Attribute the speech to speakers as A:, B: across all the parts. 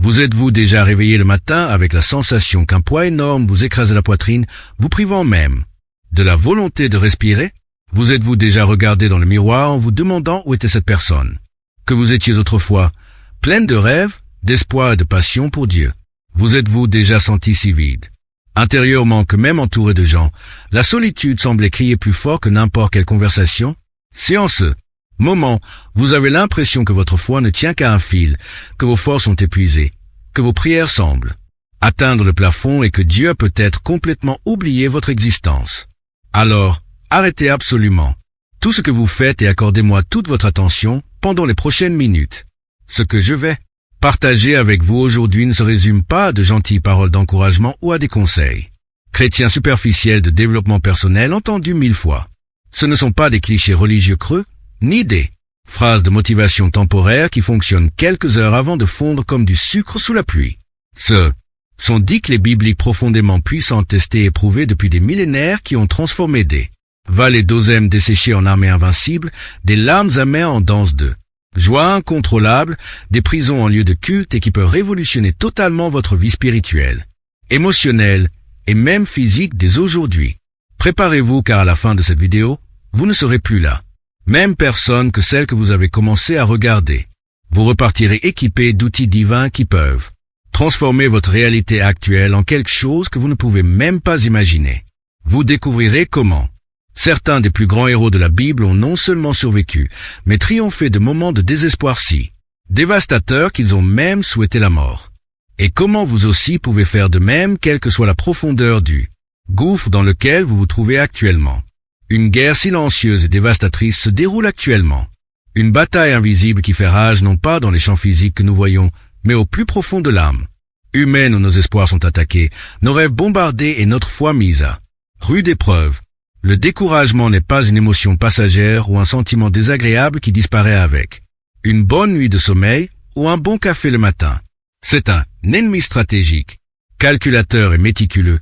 A: Vous êtes-vous déjà réveillé le matin avec la sensation qu'un poids énorme vous écrase la poitrine, vous privant même de la volonté de respirer? Vous êtes-vous déjà regardé dans le miroir en vous demandant où était cette personne que vous étiez autrefois, pleine de rêves, d'espoir et de passion pour Dieu? Vous êtes-vous déjà senti si vide intérieurement que même entouré de gens, la solitude semblait crier plus fort que n'importe quelle conversation? Si en ce moment, vous avez l'impression que votre foi ne tient qu'à un fil, que vos forces sont épuisées, que vos prières semblent atteindre le plafond et que Dieu a peut-être complètement oublié votre existence, alors arrêtez absolument tout ce que vous faites et accordez-moi toute votre attention pendant les prochaines minutes. Ce que je vais partager avec vous aujourd'hui ne se résume pas à de gentilles paroles d'encouragement ou à des conseils chrétiens superficiels de développement personnel entendus 1000 fois. Ce ne sont pas des clichés religieux creux, ni des phrases de motivation temporaire qui fonctionnent quelques heures avant de fondre comme du sucre sous la pluie. Ce sont 10 clés bibliques profondément puissantes testées et éprouvées depuis des millénaires qui ont transformé des vallées d'Ozem desséchées en armées invincibles, des larmes amères en danse de joie incontrôlable, des prisons en lieu de culte et qui peuvent révolutionner totalement votre vie spirituelle, émotionnelle et même physique dès aujourd'hui. Préparez-vous car à la fin de cette vidéo, vous ne serez plus la même personne que celle que vous avez commencé à regarder. Vous repartirez équipé d'outils divins qui peuvent transformer votre réalité actuelle en quelque chose que vous ne pouvez même pas imaginer. Vous découvrirez comment certains des plus grands héros de la Bible ont non seulement survécu, mais triomphé de moments de désespoir si dévastateurs qu'ils ont même souhaité la mort. Et comment vous aussi pouvez faire de même, quelle que soit la profondeur du gouffre dans lequel vous vous trouvez actuellement. Une guerre silencieuse et dévastatrice se déroule actuellement. Une bataille invisible qui fait rage non pas dans les champs physiques que nous voyons, mais au plus profond de l'âme humaine où nos espoirs sont attaqués, nos rêves bombardés et notre foi mise à rude épreuve. Le découragement n'est pas une émotion passagère ou un sentiment désagréable qui disparaît avec une bonne nuit de sommeil ou un bon café le matin. C'est un ennemi stratégique, calculateur et méticuleux,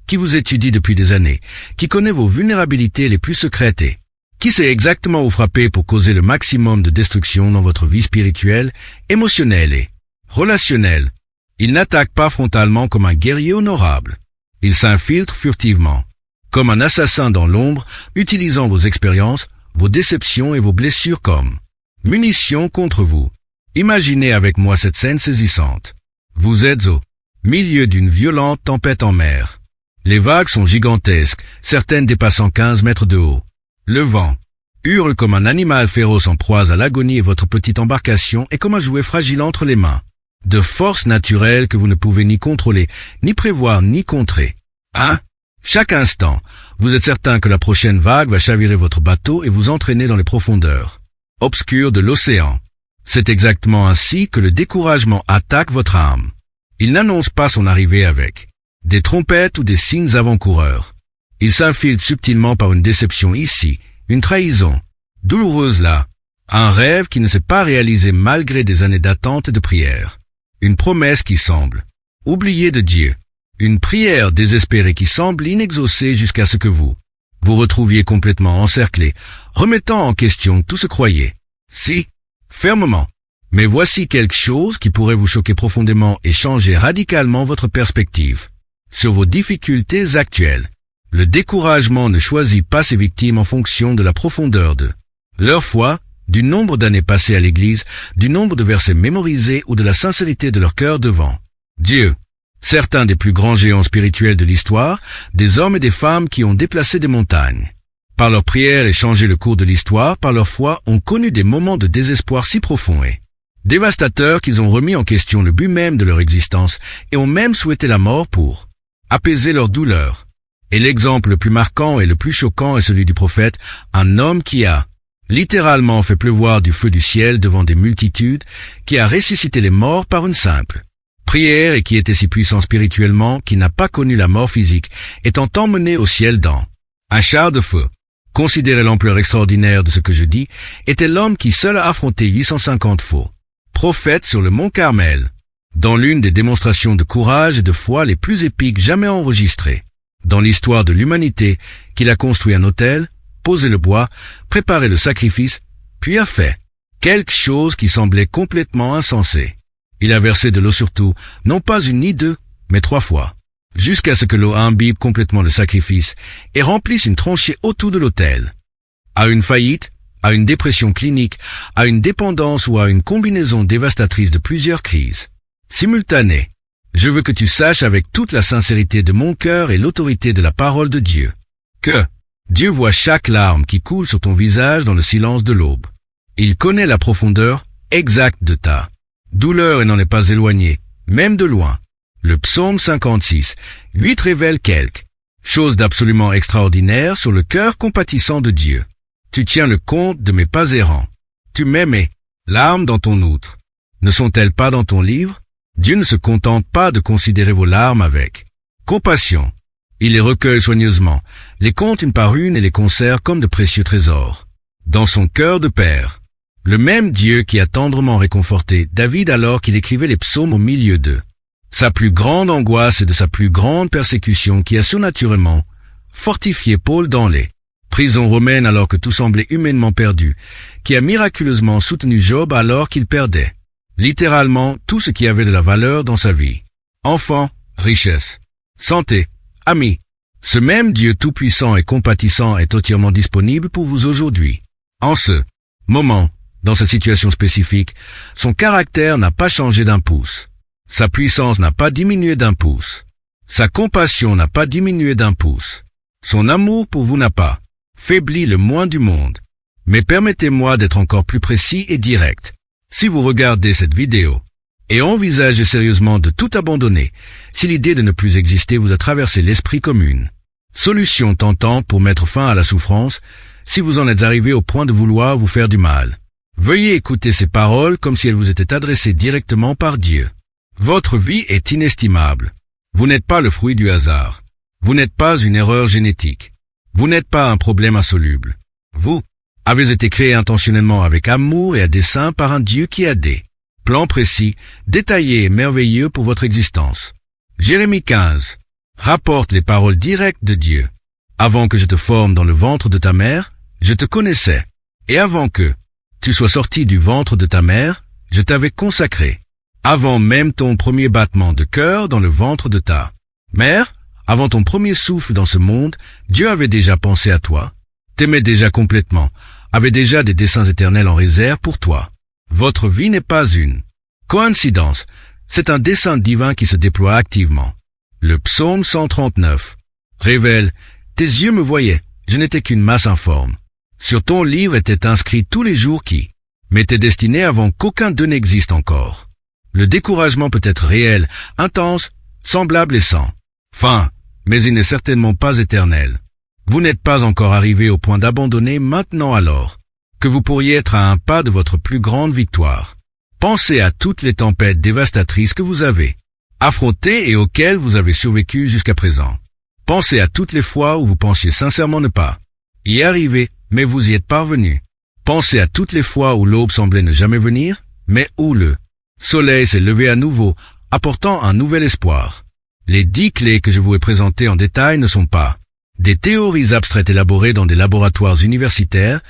A: qui vous étudie depuis des années, qui connaît vos vulnérabilités les plus secrètes et qui sait exactement où frapper pour causer le maximum de destruction dans votre vie spirituelle, émotionnelle et relationnelle. Il n'attaque pas frontalement comme un guerrier honorable. Il s'infiltre furtivement, comme un assassin dans l'ombre, utilisant vos expériences, vos déceptions et vos blessures comme munitions contre vous. Imaginez avec moi cette scène saisissante. Vous êtes au milieu d'une violente tempête en mer. Les vagues sont gigantesques, certaines dépassant 15 mètres de haut. Le vent hurle comme un animal féroce en proie à l'agonie et votre petite embarcation est comme un jouet fragile entre les mains de forces naturelles que vous ne pouvez ni contrôler, ni prévoir, ni contrer. Chaque instant, vous êtes certain que la prochaine vague va chavirer votre bateau et vous entraîner dans les profondeurs obscures de l'océan. C'est exactement ainsi que le découragement attaque votre âme. Il n'annonce pas son arrivée avec des trompettes ou des signes avant-coureurs. Il s'infiltre subtilement par une déception ici, une trahison douloureuse là, un rêve qui ne s'est pas réalisé malgré des années d'attente et de prière, une promesse qui semble oubliée de Dieu, une prière désespérée qui semble inexaucée jusqu'à ce que vous vous retrouviez complètement encerclé, remettant en question tout ce croyez. Si, fermement. Mais voici quelque chose qui pourrait vous choquer profondément et changer radicalement votre perspective sur vos difficultés actuelles. Le découragement ne choisit pas ses victimes en fonction de la profondeur de leur foi, du nombre d'années passées à l'église, du nombre de versets mémorisés ou de la sincérité de leur cœur devant Dieu. Certains des plus grands géants spirituels de l'histoire, des hommes et des femmes qui ont déplacé des montagnes, par leur prière et changé le cours de l'histoire, par leur foi, ont connu des moments de désespoir si profonds et dévastateurs qu'ils ont remis en question le but même de leur existence et ont même souhaité la mort pour apaiser leur douleur. Et l'exemple le plus marquant et le plus choquant est celui du prophète, un homme qui a littéralement fait pleuvoir du feu du ciel devant des multitudes, qui a ressuscité les morts par une simple prière et qui était si puissant spirituellement qu'il n'a pas connu la mort physique, étant emmené au ciel dans un char de feu. Considérez l'ampleur extraordinaire de ce que je dis, était l'homme qui seul a affronté 850 faux prophètes sur le mont Carmel, dans l'une des démonstrations de courage et de foi les plus épiques jamais enregistrées dans l'histoire de l'humanité, qu'il a construit un autel, posé le bois, préparé le sacrifice, puis a fait quelque chose qui semblait complètement insensé. Il a versé de l'eau sur tout, non pas une ni deux, mais 3 fois, jusqu'à ce que l'eau imbibe complètement le sacrifice et remplisse une tranchée autour de l'autel. À une faillite, à une dépression clinique, à une dépendance ou à une combinaison dévastatrice de plusieurs crises simultanées, je veux que tu saches avec toute la sincérité de mon cœur et l'autorité de la parole de Dieu, que Dieu voit chaque larme qui coule sur ton visage dans le silence de l'aube. Il connaît la profondeur exacte de ta douleur et n'en est pas éloigné, même de loin. Le psaume 56, 8 révèle quelque chose d'absolument extraordinaire sur le cœur compatissant de Dieu. Tu tiens le compte de mes pas errants. Tu mets mes larmes dans ton outre. Ne sont-elles pas dans ton livre? Dieu ne se contente pas de considérer vos larmes avec compassion. Il les recueille soigneusement, les compte une par une et les conserve comme de précieux trésors dans son cœur de père. Le même Dieu qui a tendrement réconforté David alors qu'il écrivait les psaumes au milieu d'eux. Sa plus grande angoisse et de sa plus grande persécution qui a surnaturellement fortifié Paul dans les prisons romaines alors que tout semblait humainement perdu, qui a miraculeusement soutenu Job alors qu'il perdait littéralement tout ce qui avait de la valeur dans sa vie. Enfants, richesse, santé, amis. Ce même Dieu tout-puissant et compatissant est entièrement disponible pour vous aujourd'hui. En ce moment, dans cette situation spécifique, son caractère n'a pas changé d'un pouce. Sa puissance n'a pas diminué d'un pouce. Sa compassion n'a pas diminué d'un pouce. Son amour pour vous n'a pas faibli le moins du monde. Mais permettez-moi d'être encore plus précis et direct. Si vous regardez cette vidéo et envisagez sérieusement de tout abandonner, si l'idée de ne plus exister vous a traversé l'esprit comme une solution tentante pour mettre fin à la souffrance, si vous en êtes arrivé au point de vouloir vous faire du mal, veuillez écouter ces paroles comme si elles vous étaient adressées directement par Dieu. Votre vie est inestimable. Vous n'êtes pas le fruit du hasard. Vous n'êtes pas une erreur génétique. Vous n'êtes pas un problème insoluble. Vous avez été créé intentionnellement avec amour et à dessein par un Dieu qui a des plans précis, détaillés et merveilleux pour votre existence. Jérémie 15 rapporte les paroles directes de Dieu. Avant que je te forme dans le ventre de ta mère, je te connaissais. Et avant que tu sois sorti du ventre de ta mère, je t'avais consacré. Avant même ton premier battement de cœur dans le ventre de ta mère, avant ton premier souffle dans ce monde, Dieu avait déjà pensé à toi, t'aimait déjà complètement, avait déjà des desseins éternels en réserve pour toi. Votre vie n'est pas une coïncidence, c'est un dessein divin qui se déploie activement. Le psaume 139 révèle « Tes yeux me voyaient, je n'étais qu'une masse informe. Sur ton livre étaient inscrits tous les jours qui m'étaient destinés avant qu'aucun d'eux n'existe encore. » Le découragement peut être réel, intense, semblable et sans fin, mais il n'est certainement pas éternel. Vous n'êtes pas encore arrivé au point d'abandonner maintenant alors que vous pourriez être à un pas de votre plus grande victoire. Pensez à toutes les tempêtes dévastatrices que vous avez affrontées et auxquelles vous avez survécu jusqu'à présent. Pensez à toutes les fois où vous pensiez sincèrement ne pas y arriver, mais vous y êtes parvenu. Pensez à toutes les fois où l'aube semblait ne jamais venir, mais où le soleil s'est levé à nouveau, apportant un nouvel espoir. Les 10 clés que je vous ai présentées en détail ne sont pas des théories abstraites élaborées dans des laboratoires universitaires,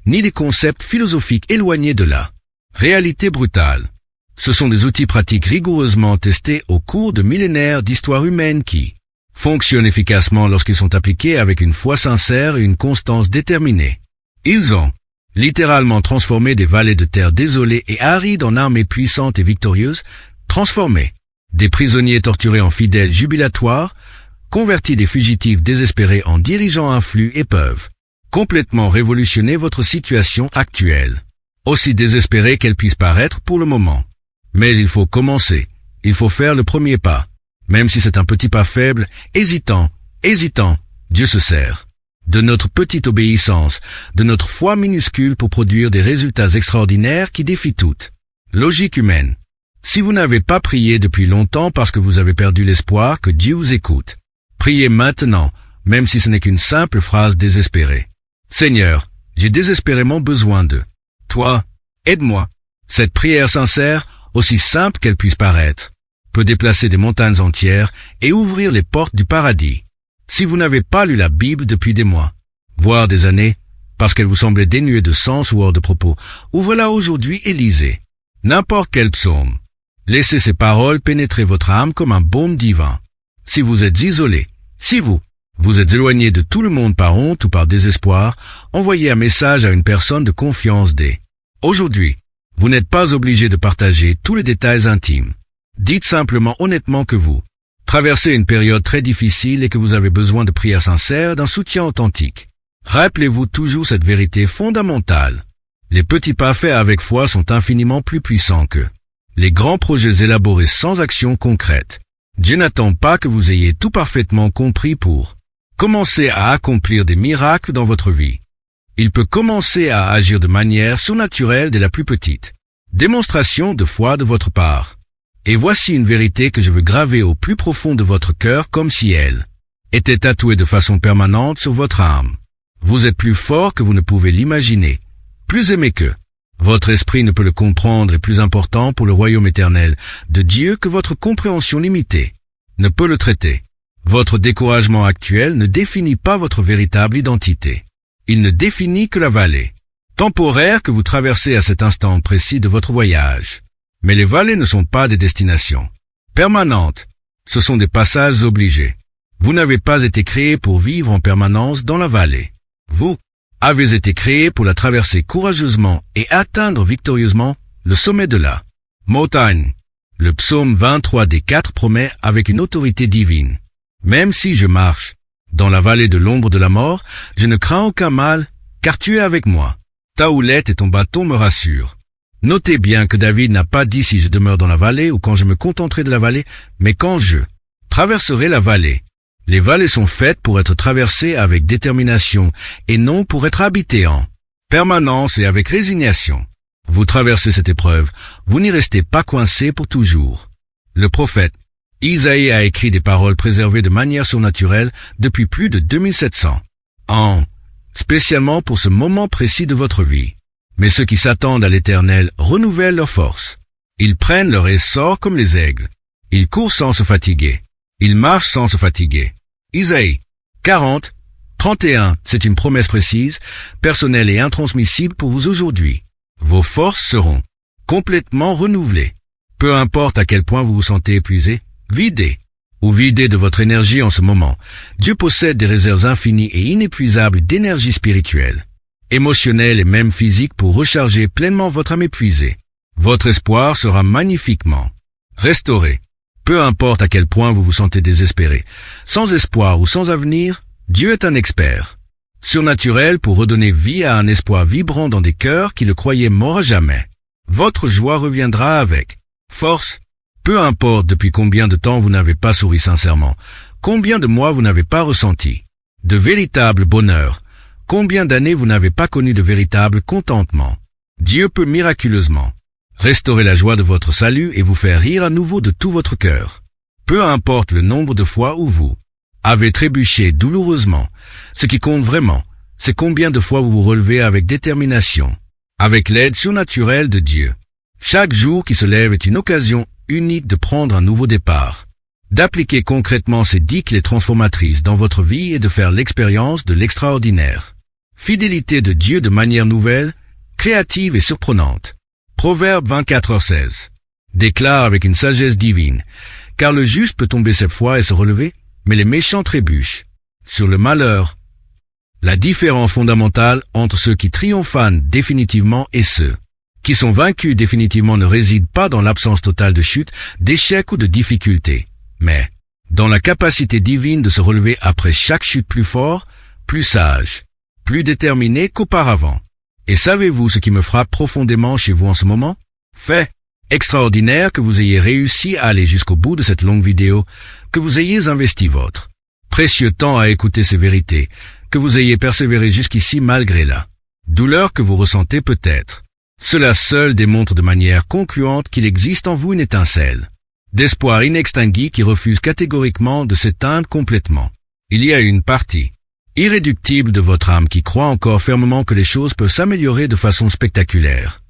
A: ni des concepts philosophiques éloignés de la réalité brutale. Ce sont des outils pratiques rigoureusement testés au cours de millénaires d'histoire humaine qui fonctionnent efficacement lorsqu'ils sont appliqués avec une foi sincère et une constance déterminée. Ils ont littéralement transformé des vallées de terre désolées et arides en armées puissantes et victorieuses, transformé des prisonniers torturés en fidèles jubilatoires, converti des fugitifs désespérés en dirigeants influx et peuvent complètement révolutionner votre situation actuelle, aussi désespérée qu'elle puisse paraître pour le moment. Mais il faut commencer, il faut faire le premier pas. Même si c'est un petit pas faible, hésitant, Dieu se sert de notre petite obéissance, de notre foi minuscule pour produire des résultats extraordinaires qui défient toute logique humaine. Si vous n'avez pas prié depuis longtemps parce que vous avez perdu l'espoir que Dieu vous écoute, priez maintenant, même si ce n'est qu'une simple phrase désespérée. Seigneur, j'ai désespérément besoin de toi, aide-moi. Cette prière sincère, aussi simple qu'elle puisse paraître, peut déplacer des montagnes entières et ouvrir les portes du paradis. Si vous n'avez pas lu la Bible depuis des mois, voire des années, parce qu'elle vous semblait dénuée de sens ou hors de propos, ouvrez-la aujourd'hui et lisez n'importe quel psaume. Laissez ces paroles pénétrer votre âme comme un baume divin. Si vous êtes isolé, si vous êtes éloigné de tout le monde par honte ou par désespoir, envoyez un message à une personne de confiance dès aujourd'hui. Vous n'êtes pas obligé de partager tous les détails intimes. Dites simplement honnêtement que vous traversez une période très difficile et que vous avez besoin de prières sincères, d'un soutien authentique. Rappelez-vous toujours cette vérité fondamentale. Les petits pas faits avec foi sont infiniment plus puissants que les grands projets élaborés sans action concrète. Dieu n'attend pas que vous ayez tout parfaitement compris pour commencer à accomplir des miracles dans votre vie. Il peut commencer à agir de manière surnaturelle dès la plus petite démonstration de foi de votre part. Et voici une vérité que je veux graver au plus profond de votre cœur comme si elle était tatouée de façon permanente sur votre âme. Vous êtes plus fort que vous ne pouvez l'imaginer, plus aimé que votre esprit ne peut le comprendre et plus important pour le royaume éternel de Dieu que votre compréhension limitée ne peut le traiter. Votre découragement actuel ne définit pas votre véritable identité. Il ne définit que la vallée temporaire que vous traversez à cet instant précis de votre voyage. Mais les vallées ne sont pas des destinations permanentes, ce sont des passages obligés. Vous n'avez pas été créé pour vivre en permanence dans la vallée. Vous avez été créé pour la traverser courageusement et atteindre victorieusement le sommet de la montagne. Le psaume 23 des 4 promet avec une autorité divine. Même si je marche dans la vallée de l'ombre de la mort, je ne crains aucun mal, car tu es avec moi. Ta houlette et ton bâton me rassurent. Notez bien que David n'a pas dit si je demeure dans la vallée ou quand je me contenterai de la vallée, mais quand je traverserai la vallée. Les vallées sont faites pour être traversées avec détermination et non pour être habitées en permanence et avec résignation. Vous traversez cette épreuve, vous n'y restez pas coincé pour toujours. Le prophète Isaïe a écrit des paroles préservées de manière surnaturelle depuis plus de 2700 ans, spécialement pour ce moment précis de votre vie. Mais ceux qui s'attendent à l'Éternel renouvellent leurs forces. Ils prennent leur essor comme les aigles. Ils courent sans se fatiguer. Ils marchent sans se fatiguer. Isaïe 40, 31, c'est une promesse précise, personnelle et intransmissible pour vous aujourd'hui. Vos forces seront complètement renouvelées. Peu importe à quel point vous vous sentez épuisé, vidé ou vidé de votre énergie en ce moment, Dieu possède des réserves infinies et inépuisables d'énergie spirituelle, émotionnelle et même physique pour recharger pleinement votre âme épuisée. Votre espoir sera magnifiquement restauré. Peu importe à quel point vous vous sentez désespéré, sans espoir ou sans avenir, Dieu est un expert surnaturel pour redonner vie à un espoir vibrant dans des cœurs qui le croyaient mort à jamais. Votre joie reviendra avec force. Peu importe depuis combien de temps vous n'avez pas souri sincèrement, combien de mois vous n'avez pas ressenti de véritable bonheur, combien d'années vous n'avez pas connu de véritable contentement. Dieu peut miraculeusement restaurer la joie de votre salut et vous faire rire à nouveau de tout votre cœur. Peu importe le nombre de fois où vous avez trébuché douloureusement, ce qui compte vraiment, c'est combien de fois vous vous relevez avec détermination, avec l'aide surnaturelle de Dieu. Chaque jour qui se lève est une occasion unique de prendre un nouveau départ, d'appliquer concrètement ces 10 clés transformatrices dans votre vie et de faire l'expérience de l'extraordinaire fidélité de Dieu de manière nouvelle, créative et surprenante. Proverbe 24h16 déclare avec une sagesse divine, car le juste peut tomber 7 fois et se relever, mais les méchants trébuchent sur le malheur. La différence fondamentale entre ceux qui triomphent définitivement et ceux qui sont vaincus définitivement ne réside pas dans l'absence totale de chute, d'échec ou de difficulté, mais dans la capacité divine de se relever après chaque chute plus fort, plus sage, plus déterminé qu'auparavant. Et savez-vous ce qui me frappe profondément chez vous en ce moment? Fait extraordinaire que vous ayez réussi à aller jusqu'au bout de cette longue vidéo, que vous ayez investi votre précieux temps à écouter ces vérités, que vous ayez persévéré jusqu'ici malgré la douleur que vous ressentez peut-être. Cela seul démontre de manière concluante qu'il existe en vous une étincelle d'espoir inextingui qui refuse catégoriquement de s'éteindre complètement. Il y a une partie irréductible de votre âme qui croit encore fermement que les choses peuvent s'améliorer de façon spectaculaire,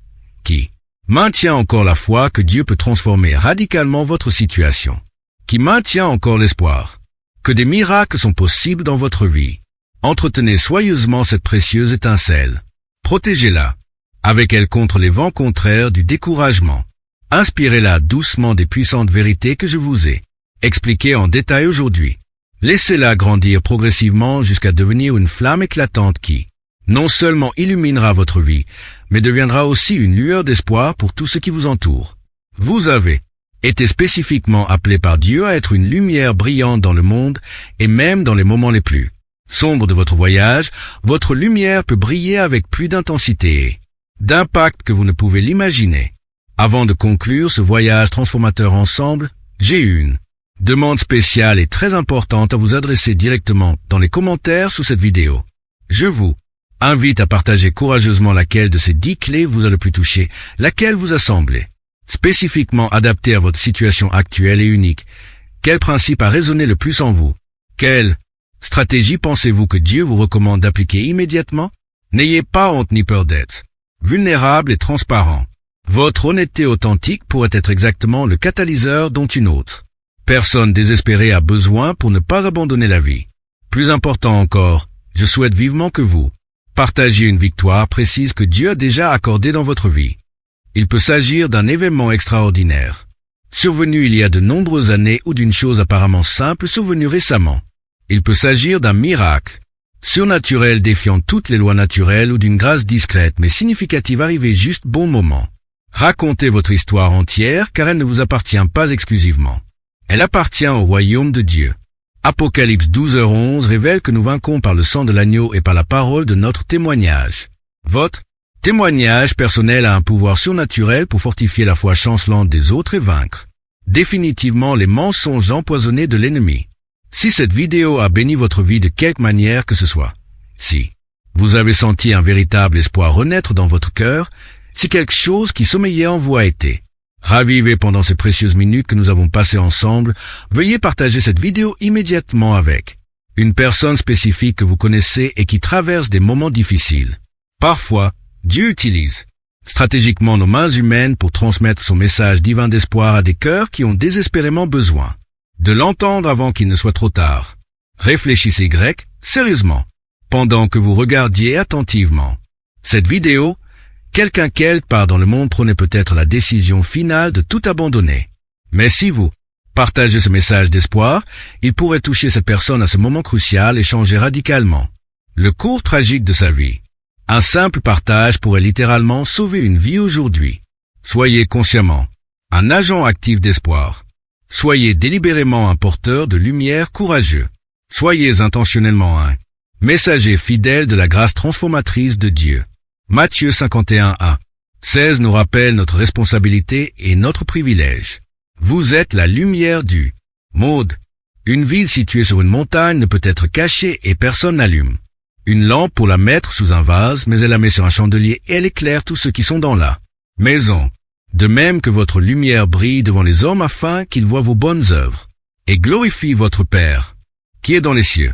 A: qui maintient encore la foi que Dieu peut transformer radicalement votre situation, qui maintient encore l'espoir que des miracles sont possibles dans votre vie. Entretenez soigneusement cette précieuse étincelle. Protégez-la avec elle contre les vents contraires du découragement. Inspirez-la doucement des puissantes vérités que je vous ai expliquées en détail aujourd'hui. Laissez-la grandir progressivement jusqu'à devenir une flamme éclatante qui, non seulement illuminera votre vie, mais deviendra aussi une lueur d'espoir pour tout ce qui vous entoure. Vous avez été spécifiquement appelé par Dieu à être une lumière brillante dans le monde et même dans les moments les plus sombres de votre voyage, votre lumière peut briller avec plus d'intensité et d'impact que vous ne pouvez l'imaginer. Avant de conclure ce voyage transformateur ensemble, j'ai une demande spéciale et très importante à vous adresser directement dans les commentaires sous cette vidéo. Je vous invite à partager courageusement laquelle de ces 10 clés vous a le plus touché, laquelle vous a semblé spécifiquement adaptée à votre situation actuelle et unique. Quel principe a résonné le plus en vous? Quelle stratégie pensez-vous que Dieu vous recommande d'appliquer immédiatement? N'ayez pas honte ni peur d'être vulnérable et transparent. Votre honnêteté authentique pourrait être exactement le catalyseur dont une autre personne désespérée a besoin pour ne pas abandonner la vie. Plus important encore, je souhaite vivement que vous partagiez une victoire précise que Dieu a déjà accordée dans votre vie. Il peut s'agir d'un événement extraordinaire, survenu il y a de nombreuses années, ou d'une chose apparemment simple survenue récemment. Il peut s'agir d'un miracle surnaturel défiant toutes les lois naturelles ou d'une grâce discrète mais significative arrivée juste bon moment. Racontez votre histoire entière car elle ne vous appartient pas exclusivement. Elle appartient au royaume de Dieu. Apocalypse 12h11 révèle que nous vaincrons par le sang de l'agneau et par la parole de notre témoignage. Votre témoignage personnel a un pouvoir surnaturel pour fortifier la foi chancelante des autres et vaincre définitivement les mensonges empoisonnés de l'ennemi. Si cette vidéo a béni votre vie de quelque manière que ce soit, si vous avez senti un véritable espoir renaître dans votre cœur, si quelque chose qui sommeillait en vous a été ravivé pendant ces précieuses minutes que nous avons passées ensemble, veuillez partager cette vidéo immédiatement avec une personne spécifique que vous connaissez et qui traverse des moments difficiles. Parfois, Dieu utilise stratégiquement nos mains humaines pour transmettre son message divin d'espoir à des cœurs qui ont désespérément besoin de l'entendre avant qu'il ne soit trop tard. Réfléchissez grec, sérieusement, pendant que vous regardiez attentivement cette vidéo. Quelqu'un quelque part dans le monde prenait peut-être la décision finale de tout abandonner. Mais si vous partagez ce message d'espoir, il pourrait toucher cette personne à ce moment crucial et changer radicalement le cours tragique de sa vie. Un simple partage pourrait littéralement sauver une vie aujourd'hui. Soyez consciemment un agent actif d'espoir. Soyez délibérément un porteur de lumière courageux. Soyez intentionnellement un messager fidèle de la grâce transformatrice de Dieu. Matthieu 51:1. 16 nous rappelle notre responsabilité et notre privilège. Vous êtes la lumière du monde. Une ville située sur une montagne ne peut être cachée et personne n'allume une lampe pour la mettre sous un vase, mais elle la met sur un chandelier et elle éclaire tous ceux qui sont dans la maison. De même que votre lumière brille devant les hommes afin qu'ils voient vos bonnes œuvres et glorifient votre Père qui est dans les cieux.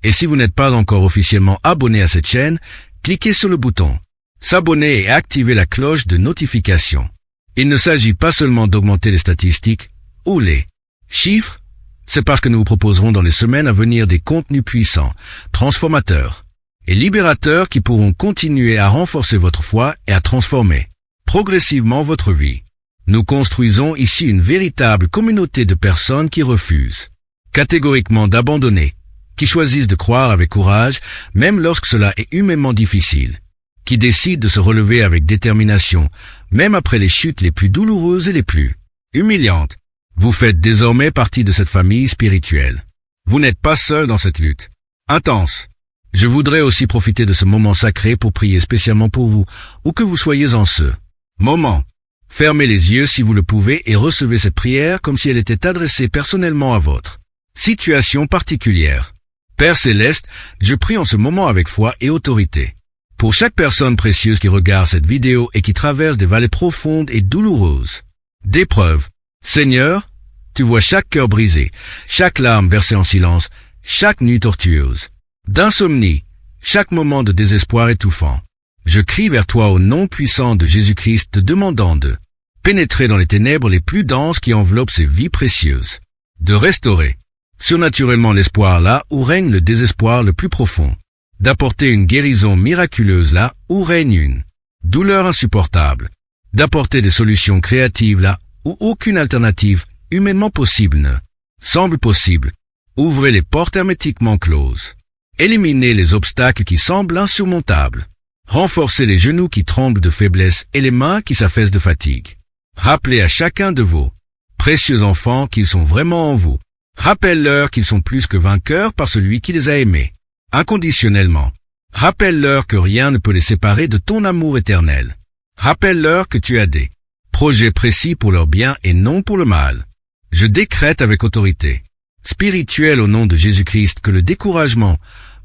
A: Et si vous n'êtes pas encore officiellement abonné à cette chaîne, cliquez sur le bouton s'abonner et activer la cloche de notification. Il ne s'agit pas seulement d'augmenter les statistiques ou les chiffres, c'est parce que nous vous proposerons dans les semaines à venir des contenus puissants, transformateurs et libérateurs qui pourront continuer à renforcer votre foi et à transformer progressivement votre vie. Nous construisons ici une véritable communauté de personnes qui refusent catégoriquement d'abandonner, qui choisissent de croire avec courage, même lorsque cela est humainement difficile, qui décident de se relever avec détermination, même après les chutes les plus douloureuses et les plus humiliantes. Vous faites désormais partie de cette famille spirituelle. Vous n'êtes pas seul dans cette lutte intense. Je voudrais aussi profiter de ce moment sacré pour prier spécialement pour vous, où que vous soyez en ce moment. Fermez les yeux si vous le pouvez et recevez cette prière comme si elle était adressée personnellement à votre situation particulière. Père Céleste, je prie en ce moment avec foi et autorité pour chaque personne précieuse qui regarde cette vidéo et qui traverse des vallées profondes et douloureuses d'épreuves. Seigneur, tu vois chaque cœur brisé, chaque larme versée en silence, chaque nuit tortueuse d'insomnie, chaque moment de désespoir étouffant. Je crie vers toi au nom puissant de Jésus-Christ, te demandant de pénétrer dans les ténèbres les plus denses qui enveloppent ces vies précieuses, de restaurer surnaturellement l'espoir là où règne le désespoir le plus profond, d'apporter une guérison miraculeuse là où règne une douleur insupportable, d'apporter des solutions créatives là où aucune alternative humainement possible ne semble possible. Ouvrez les portes hermétiquement closes. Éliminez les obstacles qui semblent insurmontables. Renforcez les genoux qui tremblent de faiblesse et les mains qui s'affaissent de fatigue. Rappelez à chacun de vos précieux enfants qu'ils sont vraiment en vous. Rappelle-leur qu'ils sont plus que vainqueurs par celui qui les a aimés, inconditionnellement. Rappelle-leur que rien ne peut les séparer de ton amour éternel. Rappelle-leur que tu as des projets précis pour leur bien et non pour le mal. Je décrète avec autorité spirituelle au nom de Jésus-Christ que le découragement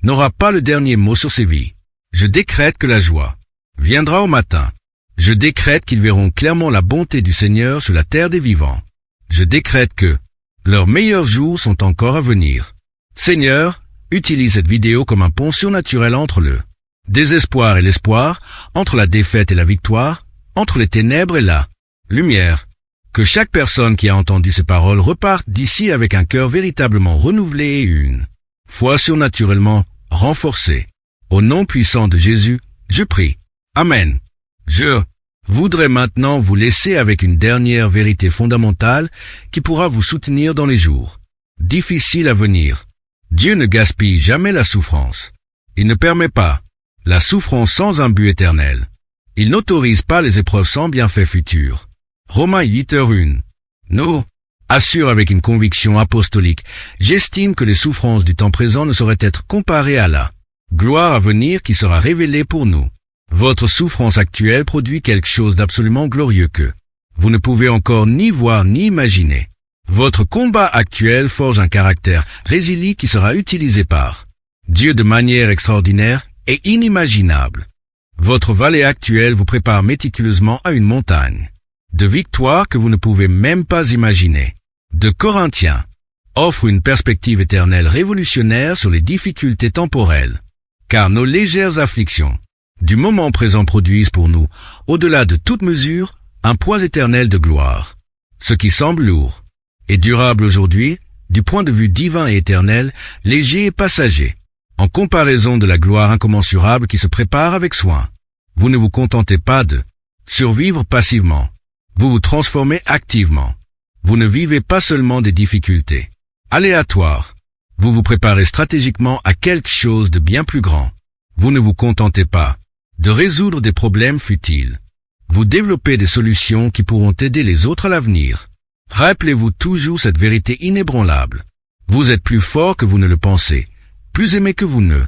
A: n'aura pas le dernier mot sur ces vies. Je décrète que la joie viendra au matin. Je décrète qu'ils verront clairement la bonté du Seigneur sur la terre des vivants. Je décrète que leurs meilleurs jours sont encore à venir. Seigneur, utilise cette vidéo comme un pont surnaturel entre le désespoir et l'espoir, entre la défaite et la victoire, entre les ténèbres et la lumière. Que chaque personne qui a entendu ces paroles reparte d'ici avec un cœur véritablement renouvelé et une foi surnaturellement renforcée. Au nom puissant de Jésus, je prie. Amen. Je voudrais maintenant vous laisser avec une dernière vérité fondamentale qui pourra vous soutenir dans les jours difficiles à venir. Dieu ne gaspille jamais la souffrance. Il ne permet pas la souffrance sans un but éternel. Il n'autorise pas les épreuves sans bienfait futur. Romains 8h1 nous assure avec une conviction apostolique, j'estime que les souffrances du temps présent ne sauraient être comparées à la gloire à venir qui sera révélée pour nous. Votre souffrance actuelle produit quelque chose d'absolument glorieux que vous ne pouvez encore ni voir ni imaginer. Votre combat actuel forge un caractère résilient qui sera utilisé par Dieu de manière extraordinaire et inimaginable. Votre vallée actuelle vous prépare méticuleusement à une montagne de victoire que vous ne pouvez même pas imaginer. 2 Corinthiens offre une perspective éternelle révolutionnaire sur les difficultés temporelles, car nos légères afflictions du moment présent produisent pour nous, au-delà de toute mesure, un poids éternel de gloire. Ce qui semble lourd et durable aujourd'hui, du point de vue divin et éternel, léger et passager, en comparaison de la gloire incommensurable qui se prépare avec soin. Vous ne vous contentez pas de survivre passivement. Vous vous transformez activement. Vous ne vivez pas seulement des difficultés aléatoires. Vous vous préparez stratégiquement à quelque chose de bien plus grand. Vous ne vous contentez pas de résoudre des problèmes futiles. Vous développez des solutions qui pourront aider les autres à l'avenir. Rappelez-vous toujours cette vérité inébranlable. Vous êtes plus fort que vous ne le pensez, plus aimé que vous ne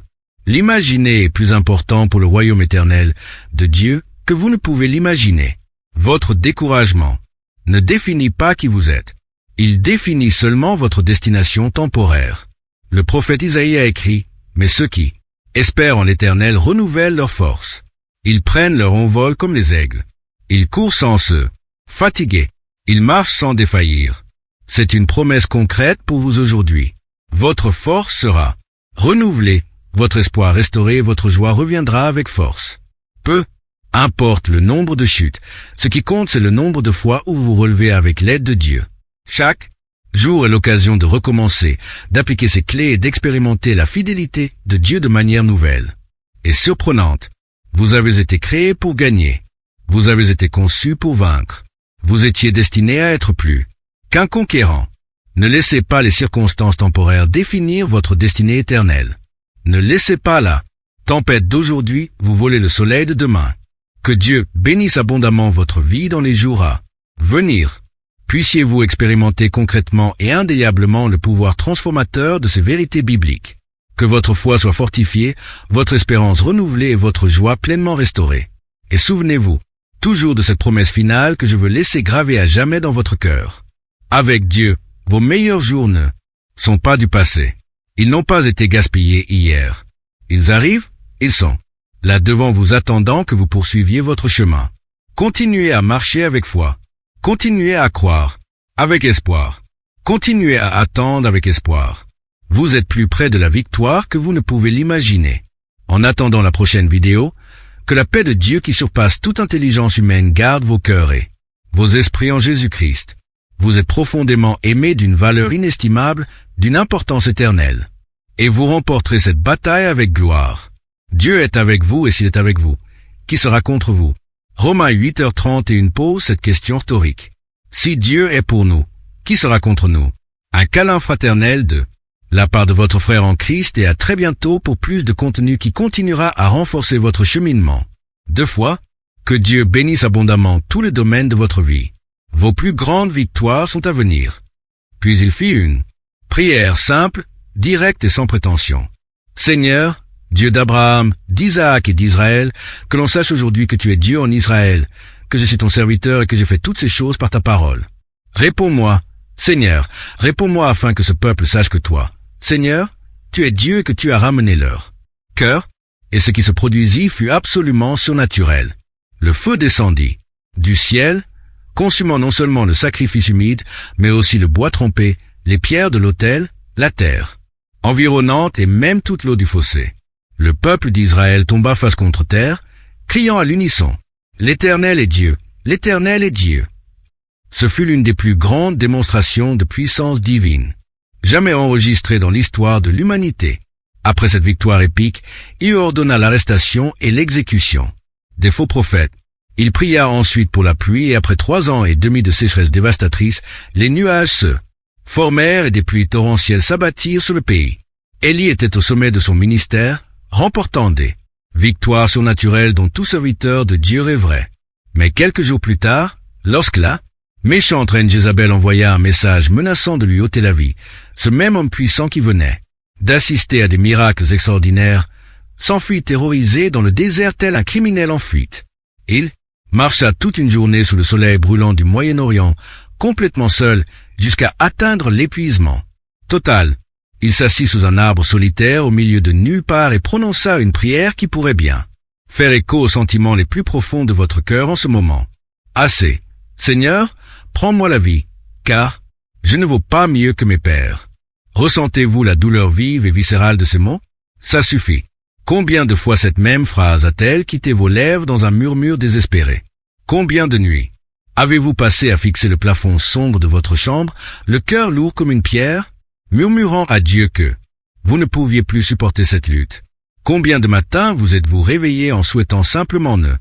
A: l'imaginez et plus important pour le royaume éternel de Dieu que vous ne pouvez l'imaginer. Votre découragement ne définit pas qui vous êtes. Il définit seulement votre destination temporaire. Le prophète Isaïe a écrit, « Mais ceux qui espèrent en l'Éternel renouvellent leurs forces. Ils prennent leur envol comme les aigles. Ils courent sans se fatiguer. Ils marchent sans défaillir. » C'est une promesse concrète pour vous aujourd'hui. Votre force sera renouvelée, votre espoir restauré, votre joie reviendra avec force. Peu importe le nombre de chutes, ce qui compte c'est le nombre de fois où vous vous relevez avec l'aide de Dieu. Chaque jour est l'occasion de recommencer, d'appliquer ces clés et d'expérimenter la fidélité de Dieu de manière nouvelle et surprenante. Vous avez été créé pour gagner. Vous avez été conçu pour vaincre. Vous étiez destiné à être plus qu'un conquérant. Ne laissez pas les circonstances temporaires définir votre destinée éternelle. Ne laissez pas la tempête d'aujourd'hui vous voler le soleil de demain. Que Dieu bénisse abondamment votre vie dans les jours à venir. Puissiez-vous expérimenter concrètement et indéniablement le pouvoir transformateur de ces vérités bibliques. Que votre foi soit fortifiée, votre espérance renouvelée et votre joie pleinement restaurée. Et souvenez-vous toujours de cette promesse finale que je veux laisser gravée à jamais dans votre cœur. Avec Dieu, vos meilleurs jours ne sont pas du passé. Ils n'ont pas été gaspillés hier. Ils arrivent, ils sont là devant vous attendant que vous poursuiviez votre chemin. Continuez à marcher avec foi. Continuez à croire avec espoir. Continuez à attendre avec espoir. Vous êtes plus près de la victoire que vous ne pouvez l'imaginer. En attendant la prochaine vidéo, que la paix de Dieu qui surpasse toute intelligence humaine garde vos cœurs et vos esprits en Jésus-Christ. Vous êtes profondément aimés d'une valeur inestimable, d'une importance éternelle. Et vous remporterez cette bataille avec gloire. Dieu est avec vous et s'il est avec vous, qui sera contre vous? Romains 8h31 pose cette question rhétorique. Si Dieu est pour nous, qui sera contre nous? Un câlin fraternel de la part de votre frère en Christ et à très bientôt pour plus de contenu qui continuera à renforcer votre cheminement. 2 fois, que Dieu bénisse abondamment tous les domaines de votre vie. Vos plus grandes victoires sont à venir. Puis il fit une prière simple, directe et sans prétention. Seigneur, Dieu d'Abraham, d'Isaac et d'Israël, que l'on sache aujourd'hui que tu es Dieu en Israël, que je suis ton serviteur et que j'ai fait toutes ces choses par ta parole. Réponds-moi, Seigneur, réponds-moi afin que ce peuple sache que toi, Seigneur, tu es Dieu et que tu as ramené leur cœur, et ce qui se produisit fut absolument surnaturel. Le feu descendit du ciel, consumant non seulement le sacrifice humide, mais aussi le bois trempé, les pierres de l'autel, la terre environnante et même toute l'eau du fossé. Le peuple d'Israël tomba face contre terre, criant à l'unisson, « L'Éternel est Dieu, l'Éternel est Dieu !» Ce fut l'une des plus grandes démonstrations de puissance divine, jamais enregistrée dans l'histoire de l'humanité. Après cette victoire épique, il ordonna l'arrestation et l'exécution des faux prophètes. Il pria ensuite pour la pluie et après 3 ans et demi de sécheresse dévastatrice, les nuages se formèrent et des pluies torrentielles s'abattirent sur le pays. Élie était au sommet de son ministère, remportant des victoires surnaturelles dont tout serviteur de Dieu rêverait. Mais quelques jours plus tard, lorsque la méchante reine Jézabel envoya un message menaçant de lui ôter la vie, ce même homme puissant qui venait d'assister à des miracles extraordinaires s'enfuit terrorisé dans le désert tel un criminel en fuite. Il marcha toute une journée sous le soleil brûlant du Moyen-Orient, complètement seul, jusqu'à atteindre l'épuisement total. Il s'assit sous un arbre solitaire au milieu de nulle part et prononça une prière qui pourrait bien faire écho aux sentiments les plus profonds de votre cœur en ce moment. Assez. Seigneur, prends-moi la vie, car je ne vaux pas mieux que mes pères. Ressentez-vous la douleur vive et viscérale de ces mots? Ça suffit. Combien de fois cette même phrase a-t-elle quitté vos lèvres dans un murmure désespéré? Combien de nuits avez-vous passé à fixer le plafond sombre de votre chambre, le cœur lourd comme une pierre, murmurant à Dieu que vous ne pouviez plus supporter cette lutte? Combien de matins vous êtes-vous réveillé en souhaitant simplement ne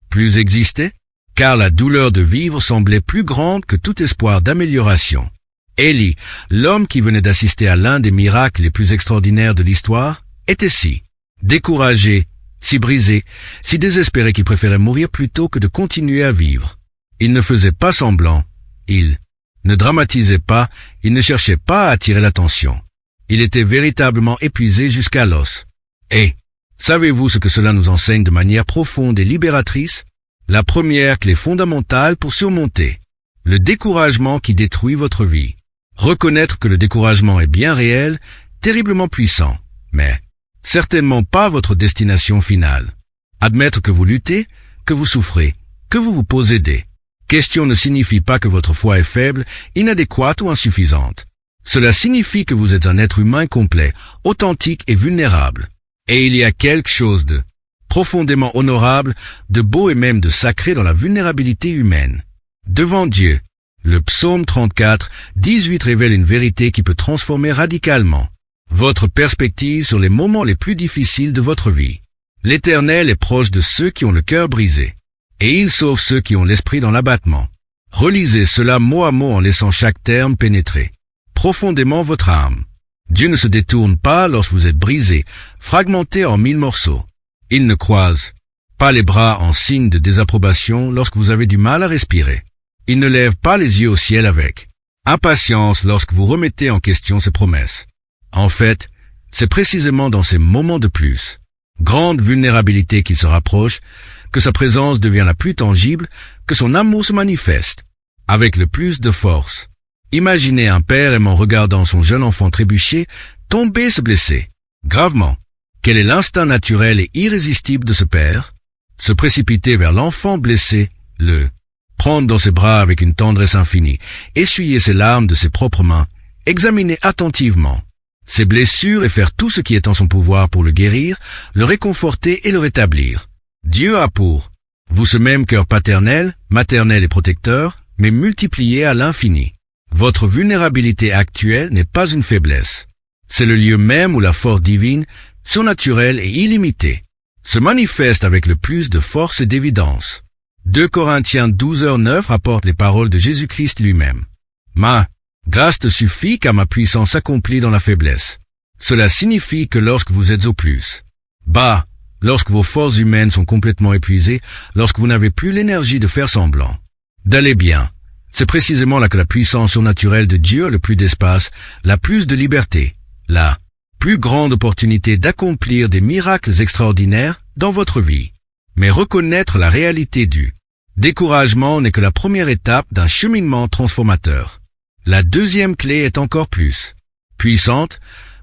A: plus exister? Car la douleur de vivre semblait plus grande que tout espoir d'amélioration. Élie, l'homme qui venait d'assister à l'un des miracles les plus extraordinaires de l'histoire, était si découragé, si brisé, si désespéré qu'il préférait mourir plutôt que de continuer à vivre. Il ne faisait pas semblant, il ne dramatisait pas, il ne cherchait pas à attirer l'attention. Il était véritablement épuisé jusqu'à l'os. Et savez-vous ce que cela nous enseigne de manière profonde et libératrice? La première clé fondamentale pour surmonter le découragement qui détruit votre vie. Reconnaître que le découragement est bien réel, terriblement puissant, mais certainement pas votre destination finale. Admettre que vous luttez, que vous souffrez, que vous vous posez des questions ne signifie pas que votre foi est faible, inadéquate ou insuffisante. Cela signifie que vous êtes un être humain complet, authentique et vulnérable. Et il y a quelque chose de profondément honorable, de beau et même de sacré dans la vulnérabilité humaine. Devant Dieu, le psaume 34, 18 révèle une vérité qui peut transformer radicalement votre perspective sur les moments les plus difficiles de votre vie. L'Éternel est proche de ceux qui ont le cœur brisé, et il sauve ceux qui ont l'esprit dans l'abattement. Relisez cela mot à mot en laissant chaque terme pénétrer profondément votre âme. Dieu ne se détourne pas lorsque vous êtes brisé, fragmenté en 1000 morceaux. Il ne croise pas les bras en signe de désapprobation lorsque vous avez du mal à respirer. Il ne lève pas les yeux au ciel avec impatience lorsque vous remettez en question ses promesses. En fait, c'est précisément dans ces moments de plus grande vulnérabilité qu'il se rapproche, que sa présence devient la plus tangible, que son amour se manifeste avec le plus de force. Imaginez un père aimant regardant son jeune enfant trébucher, tomber, se blesser gravement. Quel est l'instinct naturel et irrésistible de ce père? Se précipiter vers l'enfant blessé, le prendre dans ses bras avec une tendresse infinie, essuyer ses larmes de ses propres mains, examiner attentivement ses blessures et faire tout ce qui est en son pouvoir pour le guérir, le réconforter et le rétablir. Dieu a pour vous ce même cœur paternel, maternel et protecteur, mais multiplié à l'infini. Votre vulnérabilité actuelle n'est pas une faiblesse. C'est le lieu même où la force divine, surnaturelle et illimitée, se manifeste avec le plus de force et d'évidence. 2 Corinthiens 12h9 rapporte les paroles de Jésus-Christ lui-même. Ma grâce te suffit car ma puissance s'accomplit dans la faiblesse. Cela signifie que lorsque vous êtes au plus bas, lorsque vos forces humaines sont complètement épuisées, lorsque vous n'avez plus l'énergie de faire semblant d'aller bien, c'est précisément là que la puissance surnaturelle de Dieu a le plus d'espace, la plus de liberté, la plus grande opportunité d'accomplir des miracles extraordinaires dans votre vie. Mais reconnaître la réalité du découragement n'est que la première étape d'un cheminement transformateur. La deuxième clé est encore plus puissante,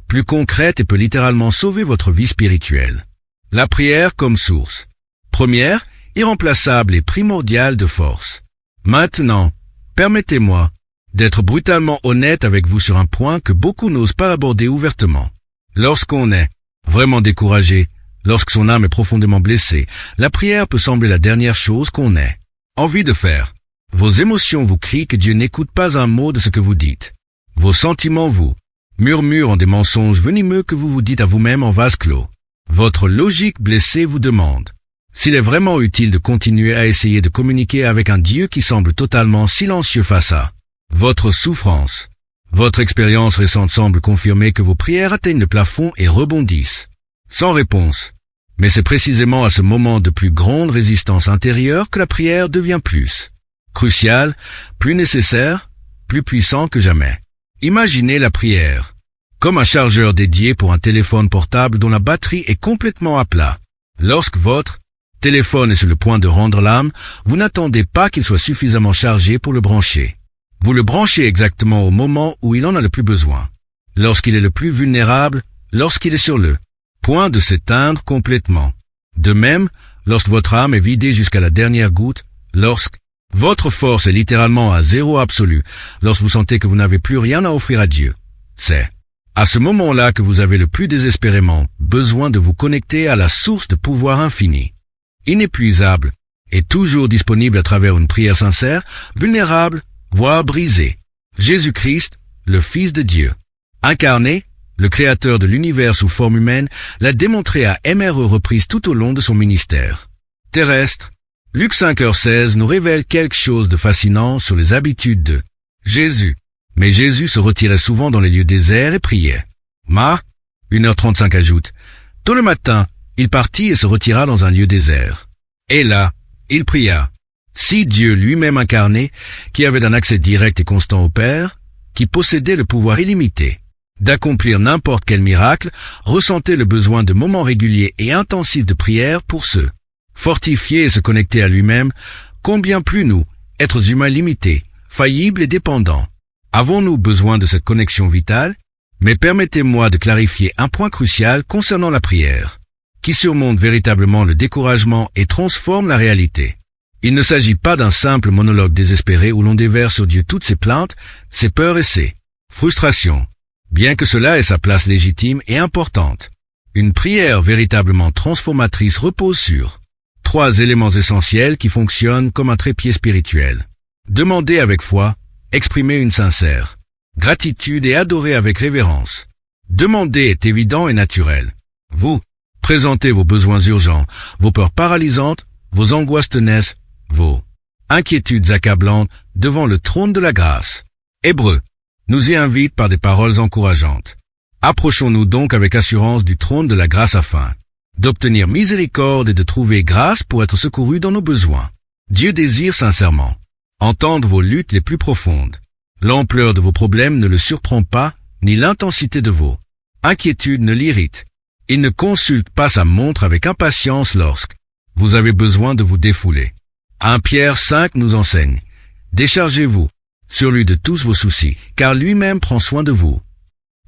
A: plus concrète et peut littéralement sauver votre vie spirituelle. La prière comme source première, irremplaçable et primordiale de force. Maintenant, permettez-moi d'être brutalement honnête avec vous sur un point que beaucoup n'osent pas aborder ouvertement. Lorsqu'on est vraiment découragé, lorsque son âme est profondément blessée, la prière peut sembler la dernière chose qu'on ait envie de faire. Vos émotions vous crient que Dieu n'écoute pas un mot de ce que vous dites. Vos sentiments vous murmurent en des mensonges venimeux que vous vous dites à vous-même en vase clos. Votre logique blessée vous demande s'il est vraiment utile de continuer à essayer de communiquer avec un Dieu qui semble totalement silencieux face à votre souffrance. Votre expérience récente semble confirmer que vos prières atteignent le plafond et rebondissent sans réponse. Mais c'est précisément à ce moment de plus grande résistance intérieure que la prière devient plus cruciale, plus nécessaire, plus puissant que jamais. Imaginez la prière comme un chargeur dédié pour un téléphone portable dont la batterie est complètement à plat. Lorsque votre téléphone est sur le point de rendre l'âme, vous n'attendez pas qu'il soit suffisamment chargé pour le brancher. Vous le branchez exactement au moment où il en a le plus besoin. Lorsqu'il est le plus vulnérable, lorsqu'il est sur le point de s'éteindre complètement. De même, lorsque votre âme est vidée jusqu'à la dernière goutte, lorsque votre force est littéralement à zéro absolu, lorsque vous sentez que vous n'avez plus rien à offrir à Dieu. C'est à ce moment-là que vous avez le plus désespérément besoin de vous connecter à la source de pouvoir infini, inépuisable et toujours disponible à travers une prière sincère, vulnérable, voire brisée. Jésus-Christ, le Fils de Dieu, incarné, le Créateur de l'univers sous forme humaine, l'a démontré à MRE reprises tout au long de son ministère terrestre. Luc 5h16 nous révèle quelque chose de fascinant sur les habitudes de Jésus. Mais Jésus se retirait souvent dans les lieux déserts et priait. Marc 1h35 ajoute, tôt le matin, il partit et se retira dans un lieu désert. Et là, il pria. Si Dieu lui-même incarné, qui avait un accès direct et constant au Père, qui possédait le pouvoir illimité d'accomplir n'importe quel miracle, ressentait le besoin de moments réguliers et intensifs de prière pour se fortifier et se connecter à lui-même, combien plus nous, êtres humains limités, faillibles et dépendants, avons-nous besoin de cette connexion vitale? Mais permettez-moi de clarifier un point crucial concernant la prière, qui surmonte véritablement le découragement et transforme la réalité. Il ne s'agit pas d'un simple monologue désespéré où l'on déverse sur Dieu toutes ses plaintes, ses peurs et ses frustrations. Bien que cela ait sa place légitime et importante, une prière véritablement transformatrice repose sur 3 éléments essentiels qui fonctionnent comme un trépied spirituel. Demandez avec foi, exprimez une sincère gratitude et adorez avec révérence. Demander est évident et naturel. Vous présentez vos besoins urgents, vos peurs paralysantes, vos angoisses tenaces, vos inquiétudes accablantes devant le trône de la grâce. Hébreux nous y invite par des paroles encourageantes. Approchons-nous donc avec assurance du trône de la grâce afin d'obtenir miséricorde et de trouver grâce pour être secourus dans nos besoins. Dieu désire sincèrement entendre vos luttes les plus profondes. L'ampleur de vos problèmes ne le surprend pas, ni l'intensité de vos inquiétudes ne l'irrite. Il ne consulte pas sa montre avec impatience lorsque vous avez besoin de vous défouler. 1 Pierre 5 nous enseigne, déchargez-vous sur lui de tous vos soucis, car lui-même prend soin de vous.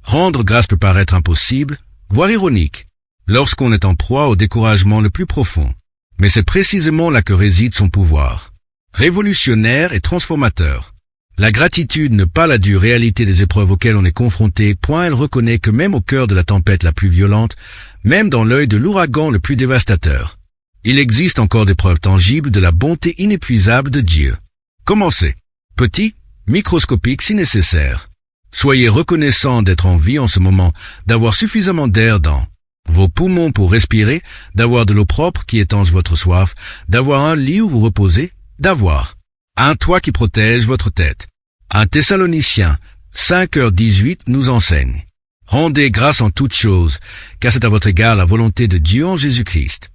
A: Rendre grâce peut paraître impossible, voire ironique, lorsqu'on est en proie au découragement le plus profond. Mais c'est précisément là que réside son pouvoir, révolutionnaire et transformateur. La gratitude n'est pas la dure réalité des épreuves auxquelles on est confronté, point elle reconnaît que même au cœur de la tempête la plus violente, même dans l'œil de l'ouragan le plus dévastateur, il existe encore des preuves tangibles de la bonté inépuisable de Dieu. Commencez petit, microscopique si nécessaire. Soyez reconnaissant d'être en vie en ce moment, d'avoir suffisamment d'air dans vos poumons pour respirer, d'avoir de l'eau propre qui étanche votre soif, d'avoir un lit où vous reposez, d'avoir un toit qui protège votre tête. 1 Thessaloniciens 5h18 nous enseigne. Rendez grâce en toutes choses, car c'est à votre égard la volonté de Dieu en Jésus-Christ.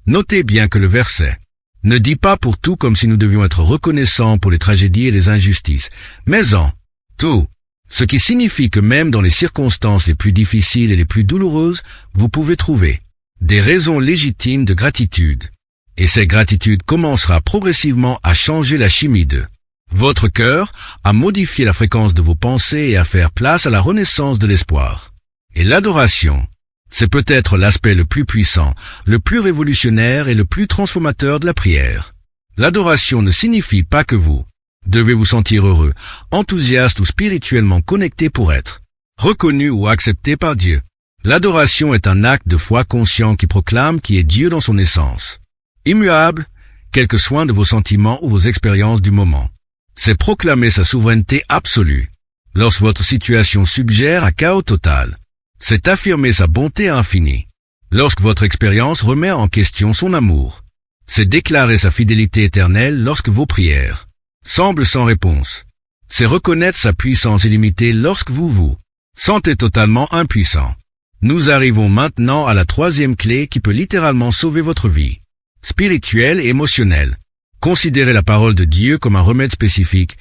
A: Notez bien que le verset ne dit pas pour tout comme si nous devions être reconnaissants pour les tragédies et les injustices, mais en tout, ce qui signifie que même dans les circonstances les plus difficiles et les plus douloureuses, vous pouvez trouver des raisons légitimes de gratitude. Et cette gratitude commencera progressivement à changer la chimie de votre cœur, à modifier la fréquence de vos pensées et à faire place à la renaissance de l'espoir. Et l'adoration, c'est peut-être l'aspect le plus puissant, le plus révolutionnaire et le plus transformateur de la prière. L'adoration ne signifie pas que vous devez vous sentir heureux, enthousiaste ou spirituellement connecté pour être reconnu ou accepté par Dieu. L'adoration est un acte de foi conscient qui proclame qui est Dieu dans son essence. Immuable, quel que soit de vos sentiments ou vos expériences du moment. C'est proclamer sa souveraineté absolue. Lorsque votre situation suggère un chaos total, c'est affirmer sa bonté infinie. Lorsque votre expérience remet en question son amour, c'est déclarer sa fidélité éternelle lorsque vos prières semblent sans réponse. C'est reconnaître sa puissance illimitée lorsque vous vous sentez totalement impuissant. Nous arrivons maintenant à la troisième clé qui peut littéralement sauver votre vie, spirituelle et émotionnelle. Considérez la parole de Dieu comme un remède spécifique,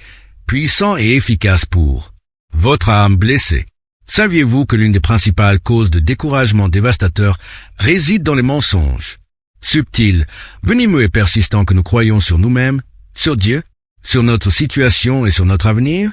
A: puissant et efficace pour votre âme blessée. Saviez-vous que l'une des principales causes de découragement dévastateur réside dans les mensonges subtils, venimeux et persistants que nous croyons sur nous-mêmes, sur Dieu, sur notre situation et sur notre avenir?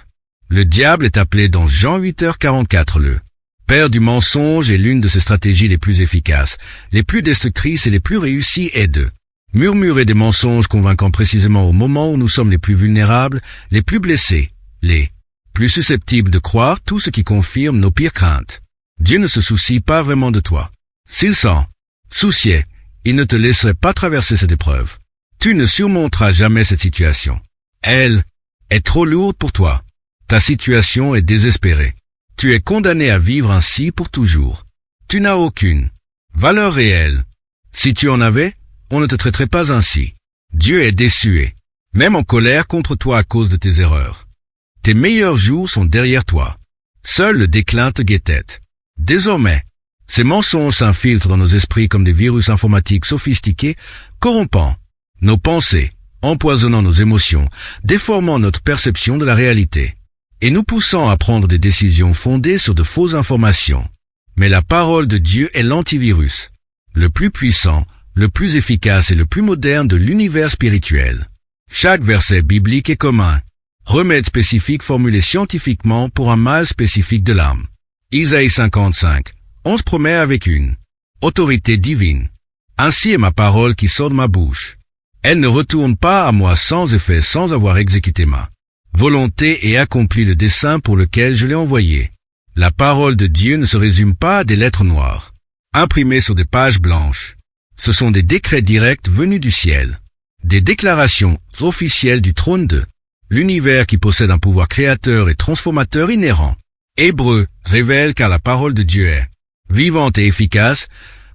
A: Le diable est appelé dans Jean 8h44 le père du mensonge, et l'une de ses stratégies les plus efficaces, les plus destructrices et les plus réussies est de murmurer des mensonges convaincants précisément au moment où nous sommes les plus vulnérables, les plus blessés, les plus susceptibles de croire tout ce qui confirme nos pires craintes. Dieu ne se soucie pas vraiment de toi. S'il s'en souciait, il ne te laisserait pas traverser cette épreuve. Tu ne surmonteras jamais cette situation. Elle est trop lourde pour toi. Ta situation est désespérée. Tu es condamné à vivre ainsi pour toujours. Tu n'as aucune valeur réelle. Si tu en avais, on ne te traiterait pas ainsi. Dieu est déçu, même en colère contre toi à cause de tes erreurs. Tes meilleurs jours sont derrière toi. Seul le déclin te guettait. Désormais, ces mensonges s'infiltrent dans nos esprits comme des virus informatiques sophistiqués, corrompant nos pensées, empoisonnant nos émotions, déformant notre perception de la réalité, et nous poussant à prendre des décisions fondées sur de fausses informations. Mais la parole de Dieu est l'antivirus, le plus puissant, le plus efficace et le plus moderne de l'univers spirituel. Chaque verset biblique est commun. Remède spécifique formulé scientifiquement pour un mal spécifique de l'âme. Isaïe 55. On se promet avec une autorité divine. Ainsi est ma parole qui sort de ma bouche. Elle ne retourne pas à moi sans effet, sans avoir exécuté ma volonté et accompli le dessein pour lequel je l'ai envoyé. La parole de Dieu ne se résume pas à des lettres noires, imprimées sur des pages blanches. Ce sont des décrets directs venus du ciel, des déclarations officielles du trône de l'univers qui possède un pouvoir créateur et transformateur inhérent. Hébreux révèle car la parole de Dieu est vivante et efficace,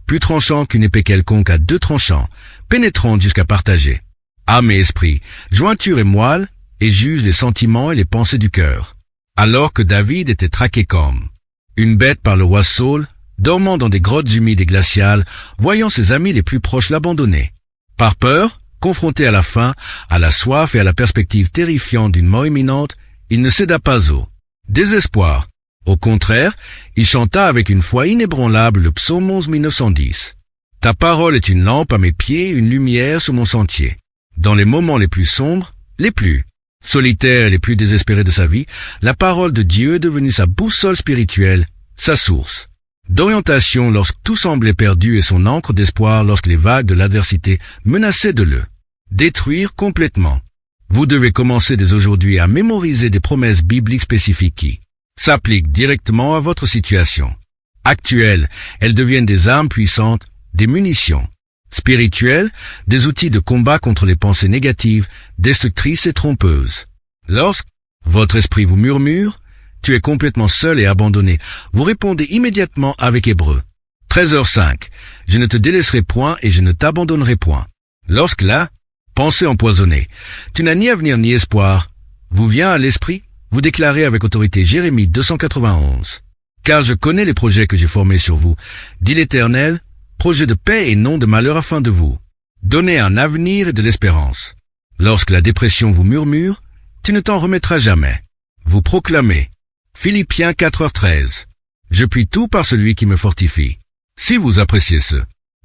A: plus tranchante qu'une épée quelconque à deux tranchants, pénétrante jusqu'à partager âme et esprit, jointure et moelle, et juge les sentiments et les pensées du cœur. Alors que David était traqué comme une bête par le roi Saul, dormant dans des grottes humides et glaciales, voyant ses amis les plus proches l'abandonner. Par peur, confronté à la faim, à la soif et à la perspective terrifiante d'une mort imminente, il ne céda pas au désespoir. Au contraire, il chanta avec une foi inébranlable le psaume 11.910. Ta parole est une lampe à mes pieds, une lumière sur mon sentier. Dans les moments les plus sombres, les plus solitaires et les plus désespérés de sa vie, la parole de Dieu est devenue sa boussole spirituelle, sa source d'orientation lorsque tout semblait perdu et son ancre d'espoir lorsque les vagues de l'adversité menaçaient de le détruire complètement. Vous devez commencer dès aujourd'hui à mémoriser des promesses bibliques spécifiques qui s'appliquent directement à votre situation actuelle. Elles deviennent des armes puissantes, des munitions spirituelles, des outils de combat contre les pensées négatives, destructrices et trompeuses. Lorsque votre esprit vous murmure, tu es complètement seul et abandonné, vous répondez immédiatement avec Hébreux 13h05. Je ne te délaisserai point et je ne t'abandonnerai point. Lorsque là, pensée empoisonnée, tu n'as ni avenir ni espoir, vous vient à l'esprit, vous déclarez avec autorité Jérémie 291. Car je connais les projets que j'ai formés sur vous, dit l'Éternel, projets de paix et non de malheur afin de vous. Donnez un avenir et de l'espérance. Lorsque la dépression vous murmure, tu ne t'en remettras jamais. Vous proclamez. Philippiens 4h13. Je puis tout par celui qui me fortifie. Si vous appréciez ce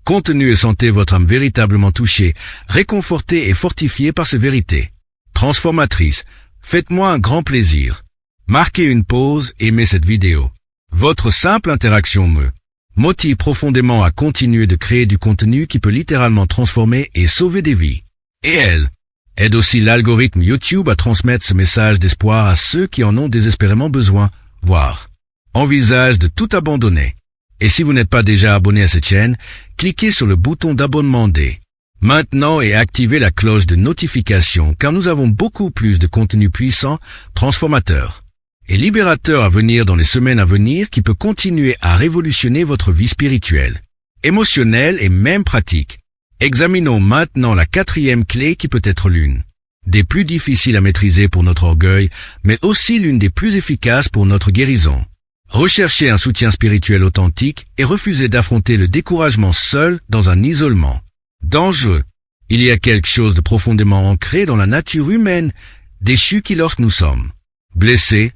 A: contenu et sentez votre âme véritablement touchée, réconfortée et fortifiée par ces vérités transformatrices, faites-moi un grand plaisir. Marquez une pause et aimez cette vidéo. Votre simple interaction me motive profondément à continuer de créer du contenu qui peut littéralement transformer et sauver des vies. Et elle aide aussi l'algorithme YouTube à transmettre ce message d'espoir à ceux qui en ont désespérément besoin, voire envisagent de tout abandonner. Et si vous n'êtes pas déjà abonné à cette chaîne, cliquez sur le bouton d'abonnement dès maintenant et activez la cloche de notification car nous avons beaucoup plus de contenu puissant, transformateur et libérateur à venir dans les semaines à venir qui peut continuer à révolutionner votre vie spirituelle, émotionnelle et même pratique. Examinons maintenant la 4e clé qui peut être l'une des plus difficiles à maîtriser pour notre orgueil, mais aussi l'une des plus efficaces pour notre guérison. Recherchez un soutien spirituel authentique et refusez d'affronter le découragement seul dans un isolement dangereux. Il y a quelque chose de profondément ancré dans la nature humaine, déchue qui lorsque nous sommes blessés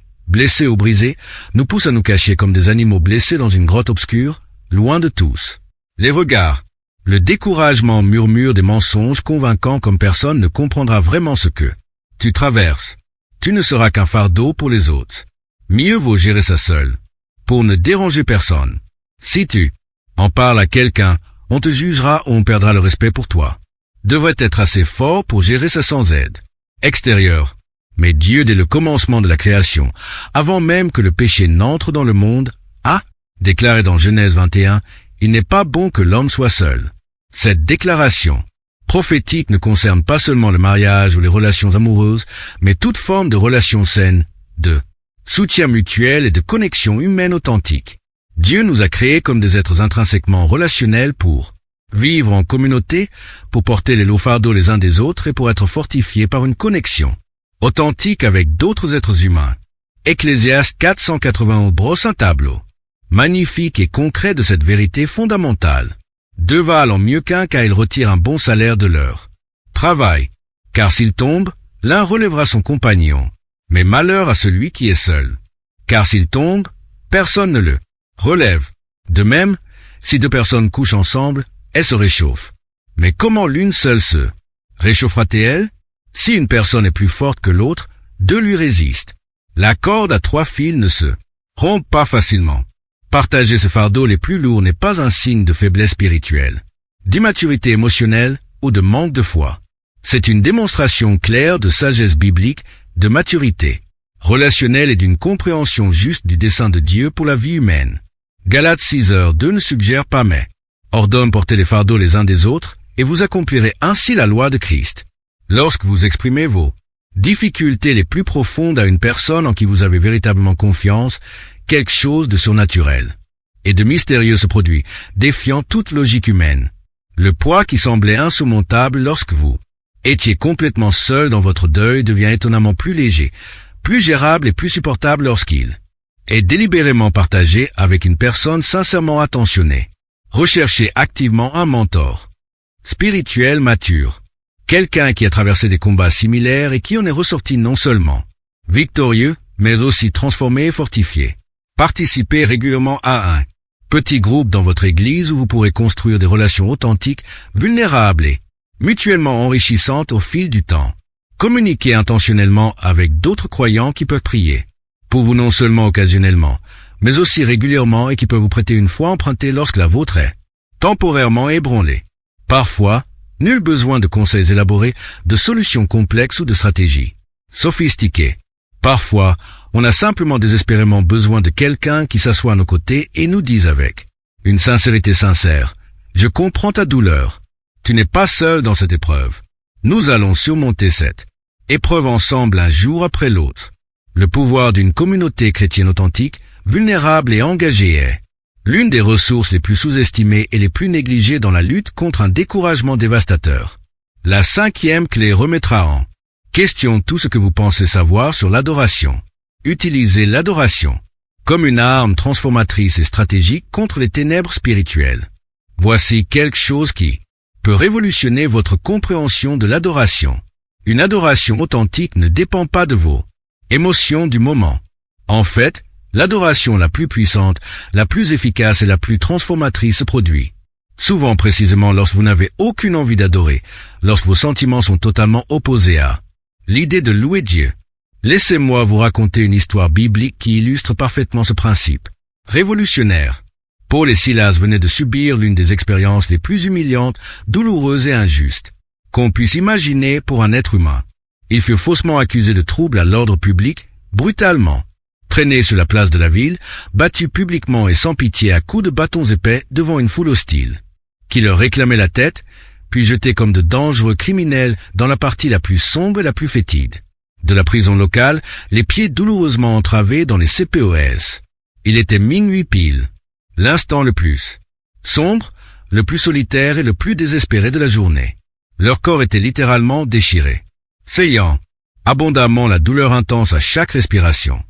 A: ou brisés, nous pousse à nous cacher comme des animaux blessés dans une grotte obscure, loin de tous. Les regards, le découragement murmure des mensonges convaincants comme personne ne comprendra vraiment ce que tu traverses. Tu ne seras qu'un fardeau pour les autres. Mieux vaut gérer ça seul, pour ne déranger personne. Si tu en parles à quelqu'un, on te jugera ou on perdra le respect pour toi. Devrait être assez fort pour gérer ça sans aide extérieure. Mais Dieu, dès le commencement de la création, avant même que le péché n'entre dans le monde, a déclaré dans Genèse 21, il n'est pas bon que l'homme soit seul. Cette déclaration prophétique ne concerne pas seulement le mariage ou les relations amoureuses, mais toute forme de relation saine, de soutien mutuel et de connexion humaine authentique. Dieu nous a créés comme des êtres intrinsèquement relationnels pour vivre en communauté, pour porter les lourds fardeaux les uns des autres et pour être fortifiés par une connexion authentique avec d'autres êtres humains. Ecclésiaste 491 brosse un tableau magnifique et concret de cette vérité fondamentale. Deux valent mieux qu'un car ils retirent un bon salaire de leur travail. Car s'il tombe, l'un relèvera son compagnon. Mais malheur à celui qui est seul. Car s'il tombe, personne ne le relève. De même, si deux personnes couchent ensemble, elles se réchauffent. Mais comment l'une seule se réchauffera-t-elle? Si une personne est plus forte que l'autre, deux lui résistent. La corde à 3 fils ne se rompt pas facilement. Partager ce fardeau les plus lourds n'est pas un signe de faiblesse spirituelle, d'immaturité émotionnelle ou de manque de foi. C'est une démonstration claire de sagesse biblique, de maturité relationnelle et d'une compréhension juste du dessein de Dieu pour la vie humaine. Galates 6h2 ne suggère pas mais ordonne porter les fardeaux les uns des autres et vous accomplirez ainsi la loi de Christ. Lorsque vous exprimez vos difficultés les plus profondes à une personne en qui vous avez véritablement confiance, quelque chose de surnaturel et de mystérieux se produit, défiant toute logique humaine. Le poids qui semblait insurmontable lorsque vous étiez complètement seul dans votre deuil devient étonnamment plus léger, plus gérable et plus supportable lorsqu'il est délibérément partagé avec une personne sincèrement attentionnée. Recherchez activement un mentor spirituel mature. Quelqu'un qui a traversé des combats similaires et qui en est ressorti non seulement victorieux, mais aussi transformé et fortifié. Participez régulièrement à un petit groupe dans votre église où vous pourrez construire des relations authentiques, vulnérables et mutuellement enrichissantes au fil du temps. Communiquez intentionnellement avec d'autres croyants qui peuvent prier pour vous non seulement occasionnellement, mais aussi régulièrement et qui peuvent vous prêter une foi empruntée lorsque la vôtre est temporairement ébranlée. Parfois, nul besoin de conseils élaborés, de solutions complexes ou de stratégies sophistiquées. Parfois, on a simplement désespérément besoin de quelqu'un qui s'assoit à nos côtés et nous dise avec une sincérité sincère, « Je comprends ta douleur. Tu n'es pas seul dans cette épreuve. Nous allons surmonter cette épreuve ensemble un jour après l'autre. » Le pouvoir d'une communauté chrétienne authentique, vulnérable et engagée est L'une des ressources les plus sous-estimées et les plus négligées dans la lutte contre un découragement dévastateur. La 5e clé remettra en question tout ce que vous pensez savoir sur l'adoration. Utilisez l'adoration comme une arme transformatrice et stratégique contre les ténèbres spirituelles. Voici quelque chose qui peut révolutionner votre compréhension de l'adoration. Une adoration authentique ne dépend pas de vos émotions du moment. En fait, l'adoration la plus puissante, la plus efficace et la plus transformatrice se produit souvent précisément lorsque vous n'avez aucune envie d'adorer, lorsque vos sentiments sont totalement opposés à l'idée de louer Dieu. Laissez-moi vous raconter une histoire biblique qui illustre parfaitement ce principe. Révolutionnaire. Paul et Silas venaient de subir l'une des expériences les plus humiliantes, douloureuses et injustes qu'on puisse imaginer pour un être humain. Ils furent faussement accusés de troubles à l'ordre public, brutalement, traînés sur la place de la ville, battus publiquement et sans pitié à coups de bâtons épais devant une foule hostile, qui leur réclamait la tête, puis jetés comme de dangereux criminels dans la partie la plus sombre et la plus fétide de la prison locale, les pieds douloureusement entravés dans les CPOS. Il était minuit pile, l'instant le plus sombre, le plus solitaire et le plus désespéré de la journée. Leur corps était littéralement déchiré, saillant abondamment la douleur intense à chaque respiration.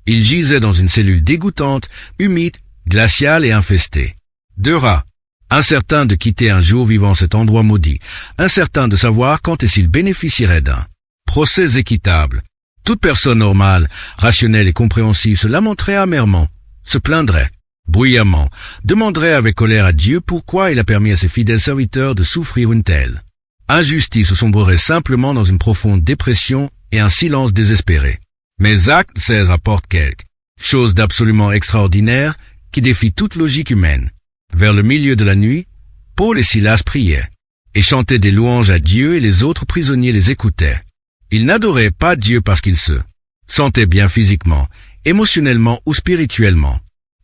A: Ils gisaient dans une cellule dégoûtante, humide, glaciale et infestée de rats, incertains de quitter un jour vivant cet endroit maudit, incertains de savoir quand et s'ils bénéficieraient d'un procès équitable. Toute personne normale, rationnelle et compréhensive se lamenterait amèrement, se plaindrait bruyamment, demanderait avec colère à Dieu pourquoi il a permis à ses fidèles serviteurs de souffrir une telle injustice ou sombrerait simplement dans une profonde dépression et un silence désespéré. Mais Acte 16 apporte quelque chose d'absolument extraordinaire qui défie toute logique humaine. Vers le milieu de la nuit, Paul et Silas priaient et chantaient des louanges à Dieu et les autres prisonniers les écoutaient. Ils n'adoraient pas Dieu parce qu'ils se sentaient bien physiquement, émotionnellement ou spirituellement.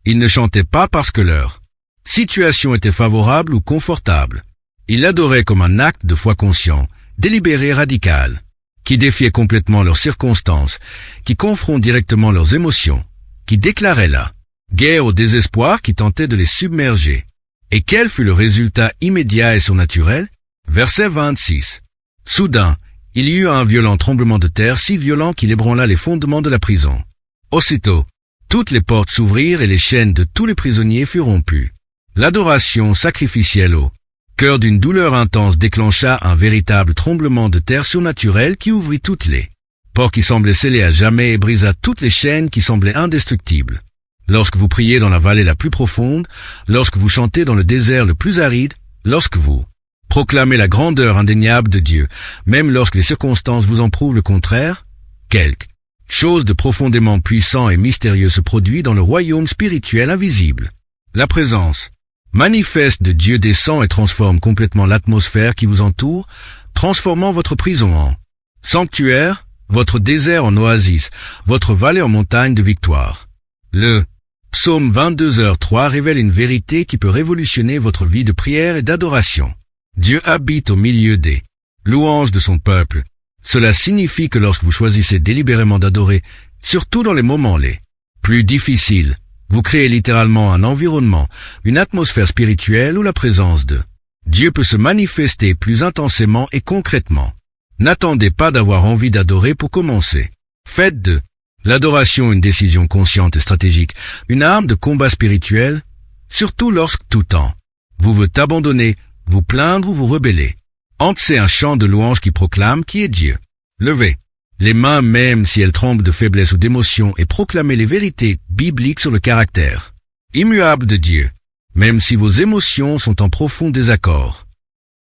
A: Ils ne chantaient pas parce que leur situation était favorable ou confortable. Ils l'adoraient comme un acte de foi conscient, délibéré et radical, qui défiait complètement leurs circonstances, qui confronte directement leurs émotions, qui déclarait la guerre au désespoir qui tentait de les submerger. Et quel fut le résultat immédiat et surnaturel? Verset 26. Soudain, il y eut un violent tremblement de terre si violent qu'il ébranla les fondements de la prison. Aussitôt, toutes les portes s'ouvrirent et les chaînes de tous les prisonniers furent rompues. L'adoration sacrificielle au cœur d'une douleur intense déclencha un véritable tremblement de terre surnaturel qui ouvrit toutes les portes qui semblaient scellées à jamais et brisa toutes les chaînes qui semblaient indestructibles. Lorsque vous priez dans la vallée la plus profonde, lorsque vous chantez dans le désert le plus aride, lorsque vous proclamez la grandeur indéniable de Dieu, même lorsque les circonstances vous en prouvent le contraire, quelque chose de profondément puissant et mystérieux se produit dans le royaume spirituel invisible. La présence manifeste de Dieu descend et transforme complètement l'atmosphère qui vous entoure, transformant votre prison en sanctuaire, votre désert en oasis, votre vallée en montagne de victoire. Le Psaume 22h3 révèle une vérité qui peut révolutionner votre vie de prière et d'adoration. Dieu habite au milieu des louanges de son peuple. Cela signifie que lorsque vous choisissez délibérément d'adorer, surtout dans les moments les plus difficiles, vous créez littéralement un environnement, une atmosphère spirituelle où la présence de Dieu peut se manifester plus intensément et concrètement. N'attendez pas d'avoir envie d'adorer pour commencer. Faites de l'adoration une décision consciente et stratégique, une arme de combat spirituel, surtout lorsque tout temps vous veut abandonner, vous plaindre ou vous rebeller. Entez un chant de louange qui proclame qui est Dieu. Levez les mains même si elles tremblent de faiblesse ou d'émotion et proclamez les vérités bibliques sur le caractère immuable de Dieu, même si vos émotions sont en profond désaccord.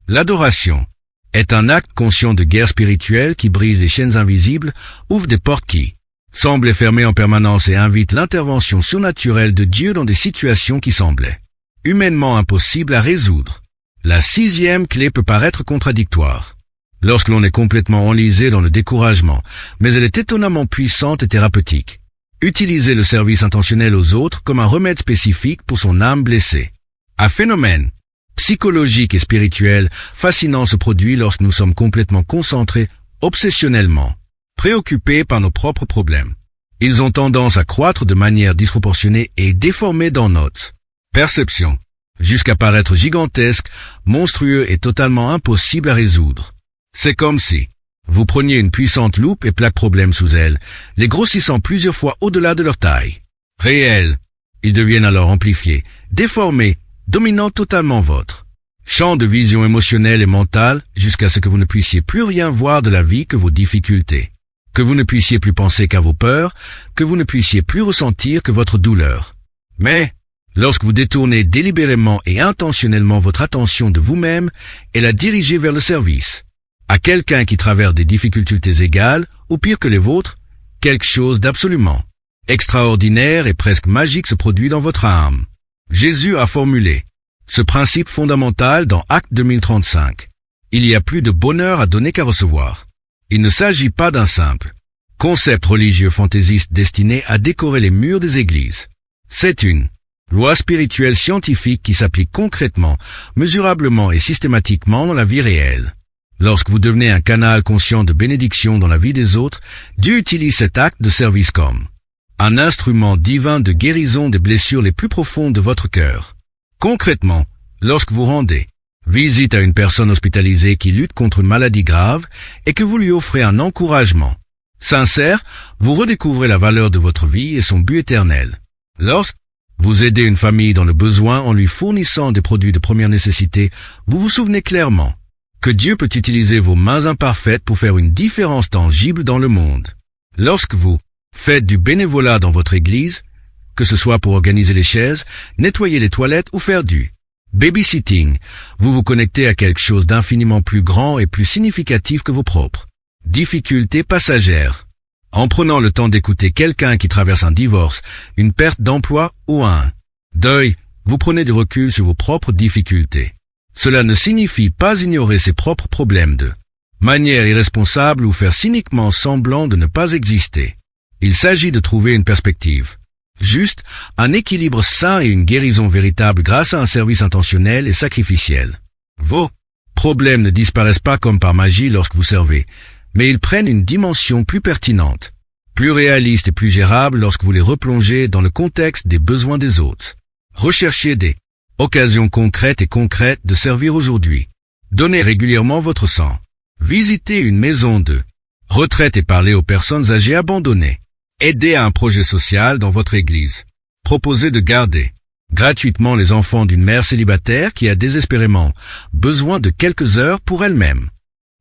A: L'adoration est un acte conscient de guerre spirituelle qui brise les chaînes invisibles, ouvre des portes qui semblent fermées en permanence et invite l'intervention surnaturelle de Dieu dans des situations qui semblaient humainement impossibles à résoudre. La 6e clé peut paraître contradictoire lorsque l'on est complètement enlisé dans le découragement, mais elle est étonnamment puissante et thérapeutique. Utilisez le service intentionnel aux autres comme un remède spécifique pour son âme blessée. Un phénomène psychologique et spirituel fascinant se produit lorsque nous sommes complètement concentrés, obsessionnellement, préoccupés par nos propres problèmes. Ils ont tendance à croître de manière disproportionnée et déformée dans notre Perception. Jusqu'à paraître gigantesque, monstrueux et totalement impossible à résoudre. C'est comme si vous preniez une puissante loupe et plaque problème sous elle, les grossissant plusieurs fois au-delà de leur taille. Réels. Ils deviennent alors amplifiés, déformés, dominant totalement votre champ de vision émotionnelle et mentale jusqu'à ce que vous ne puissiez plus rien voir de la vie que vos difficultés, que vous ne puissiez plus penser qu'à vos peurs, que vous ne puissiez plus ressentir que votre douleur. Mais, lorsque vous détournez délibérément et intentionnellement votre attention de vous-même et la dirigez vers le service, à quelqu'un qui traverse des difficultés égales, ou pire que les vôtres, quelque chose d'absolument extraordinaire et presque magique se produit dans votre âme. Jésus a formulé ce principe fondamental dans Acte 2035. Il y a plus de bonheur à donner qu'à recevoir. Il ne s'agit pas d'un simple concept religieux fantaisiste destiné à décorer les murs des églises. C'est une loi spirituelle scientifique qui s'applique concrètement, mesurablement et systématiquement dans la vie réelle. Lorsque vous devenez un canal conscient de bénédiction dans la vie des autres, Dieu utilise cet acte de service comme un instrument divin de guérison des blessures les plus profondes de votre cœur. Concrètement, lorsque vous rendez visite à une personne hospitalisée qui lutte contre une maladie grave et que vous lui offrez un encouragement sincère, vous redécouvrez la valeur de votre vie et son but éternel. Lorsque vous aidez une famille dans le besoin en lui fournissant des produits de première nécessité, vous vous souvenez clairement que Dieu peut utiliser vos mains imparfaites pour faire une différence tangible dans le monde. Lorsque vous faites du bénévolat dans votre église, que ce soit pour organiser les chaises, nettoyer les toilettes ou faire du babysitting, vous vous connectez à quelque chose d'infiniment plus grand et plus significatif que vos propres difficultés passagères. En prenant le temps d'écouter quelqu'un qui traverse un divorce, une perte d'emploi ou un deuil, vous prenez du recul sur vos propres difficultés. Cela ne signifie pas ignorer ses propres problèmes de manière irresponsable ou faire cyniquement semblant de ne pas exister. Il s'agit de trouver une perspective juste, un équilibre sain et une guérison véritable grâce à un service intentionnel et sacrificiel. Vos problèmes ne disparaissent pas comme par magie lorsque vous servez, mais ils prennent une dimension plus pertinente, plus réaliste et plus gérable lorsque vous les replongez dans le contexte des besoins des autres. Recherchez des occasions concrètes de servir aujourd'hui. Donnez régulièrement votre sang. Visitez une maison de retraite et parlez aux personnes âgées abandonnées. Aidez à un projet social dans votre église. Proposez de garder gratuitement les enfants d'une mère célibataire qui a désespérément besoin de quelques heures pour elle-même.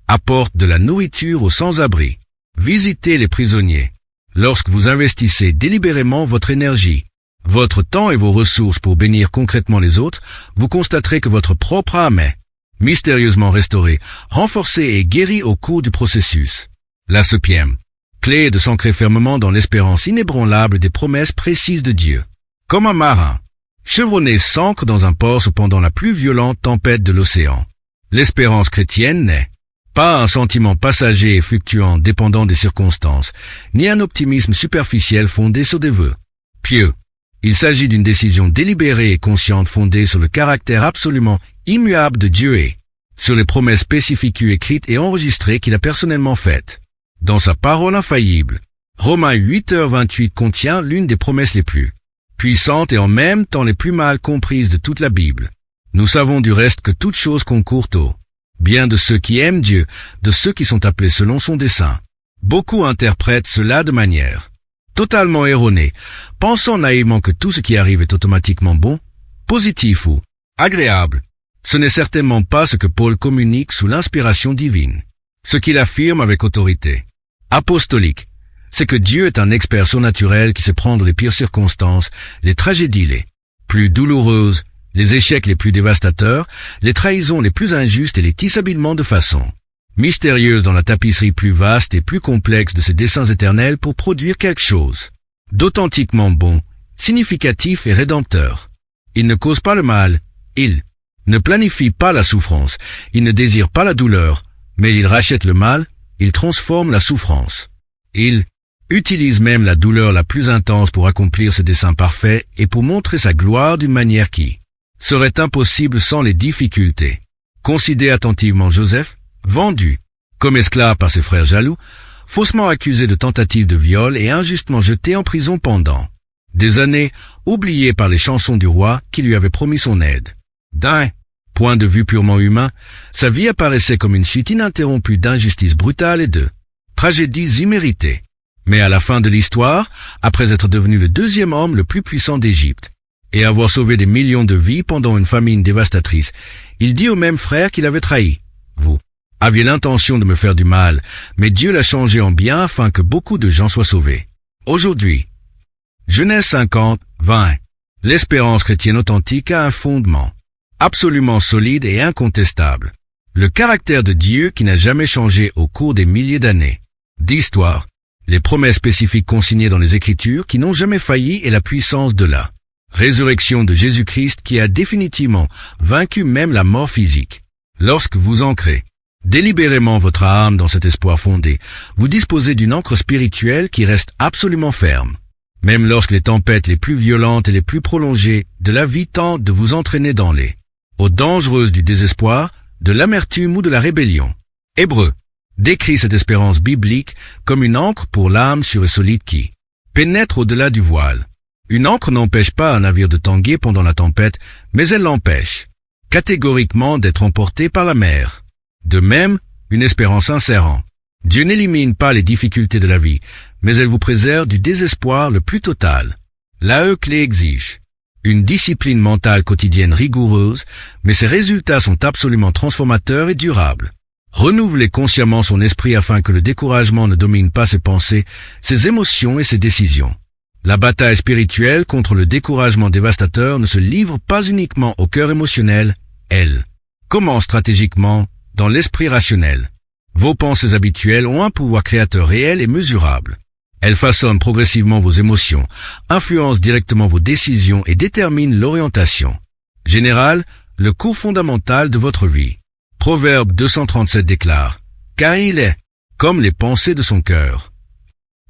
A: Apporte de la nourriture aux sans-abri. Visitez les prisonniers. Lorsque vous investissez délibérément votre énergie, votre temps et vos ressources pour bénir concrètement les autres, vous constaterez que votre propre âme est mystérieusement restaurée, renforcée et guérie au cours du processus. La septième clé est de s'ancrer fermement dans l'espérance inébranlable des promesses précises de Dieu. Comme un marin chevronné s'ancre dans un port cependant la plus violente tempête de l'océan. L'espérance chrétienne n'est pas un sentiment passager et fluctuant dépendant des circonstances, ni un optimisme superficiel fondé sur des vœux pieux. Il s'agit d'une décision délibérée et consciente fondée sur le caractère absolument immuable de Dieu et sur les promesses spécifiques écrites et enregistrées qu'il a personnellement faites. Dans sa parole infaillible, Romains 8h28 contient l'une des promesses les plus puissantes et en même temps les plus mal comprises de toute la Bible. Nous savons du reste que toute chose concourt au bien de ceux qui aiment Dieu, de ceux qui sont appelés selon son dessein. Beaucoup interprètent cela de manière totalement erronée, pensant naïvement que tout ce qui arrive est automatiquement bon, positif ou agréable. Ce n'est certainement pas ce que Paul communique sous l'inspiration divine. Ce qu'il affirme avec autorité apostolique, c'est que Dieu est un expert surnaturel qui sait prendre les pires circonstances, les tragédies les plus douloureuses, les échecs les plus dévastateurs, les trahisons les plus injustes et les tisse habilement de façon mystérieuse dans la tapisserie plus vaste et plus complexe de ses desseins éternels pour produire quelque chose d'authentiquement bon, significatif et rédempteur. Il ne cause pas le mal, il ne planifie pas la souffrance, il ne désire pas la douleur, mais il rachète le mal, il transforme la souffrance. Il utilise même la douleur la plus intense pour accomplir ses desseins parfaits et pour montrer sa gloire d'une manière qui serait impossible sans les difficultés. Considérez attentivement Joseph, vendu comme esclave par ses frères jaloux, faussement accusé de tentative de viol et injustement jeté en prison pendant Des années oubliées par les chansons du roi qui lui avait promis son aide. D'un point de vue purement humain, sa vie apparaissait comme une suite ininterrompue d'injustices brutales et de tragédies imméritées. Mais à la fin de l'histoire, après être devenu le deuxième homme le plus puissant d'Égypte, et avoir sauvé des millions de vies pendant une famine dévastatrice, il dit au même frère qu'il avait trahi. Vous aviez l'intention de me faire du mal, mais Dieu l'a changé en bien afin que beaucoup de gens soient sauvés. Aujourd'hui, Genèse 50, 20. L'espérance chrétienne authentique a un fondement absolument solide et incontestable. Le caractère de Dieu qui n'a jamais changé au cours des milliers d'années d'histoire, les promesses spécifiques consignées dans les Écritures qui n'ont jamais failli et la puissance de la résurrection de Jésus-Christ qui a définitivement vaincu même la mort physique. Lorsque vous ancrez délibérément votre âme dans cet espoir fondé, vous disposez d'une ancre spirituelle qui reste absolument ferme. Même lorsque les tempêtes les plus violentes et les plus prolongées de la vie tentent de vous entraîner dans les eaux dangereuses du désespoir, de l'amertume ou de la rébellion. Hébreux décrit cette espérance biblique comme une ancre pour l'âme sûre et solide qui pénètre au-delà du voile. Une ancre n'empêche pas un navire de tanguer pendant la tempête, mais elle l'empêche catégoriquement d'être emporté par la mer. De même, une espérance sincère. Dieu n'élimine pas les difficultés de la vie, mais elle vous préserve du désespoir le plus total. L'AE clé exige une discipline mentale quotidienne rigoureuse, mais ses résultats sont absolument transformateurs et durables. Renouvelez consciemment son esprit afin que le découragement ne domine pas ses pensées, ses émotions et ses décisions. La bataille spirituelle contre le découragement dévastateur ne se livre pas uniquement au cœur émotionnel, elle commence stratégiquement dans l'esprit rationnel. Vos pensées habituelles ont un pouvoir créateur réel et mesurable. Elles façonnent progressivement vos émotions, influencent directement vos décisions et déterminent l'orientation générale, le cours fondamental de votre vie. Proverbe 237 déclare « Car il est comme les pensées de son cœur ».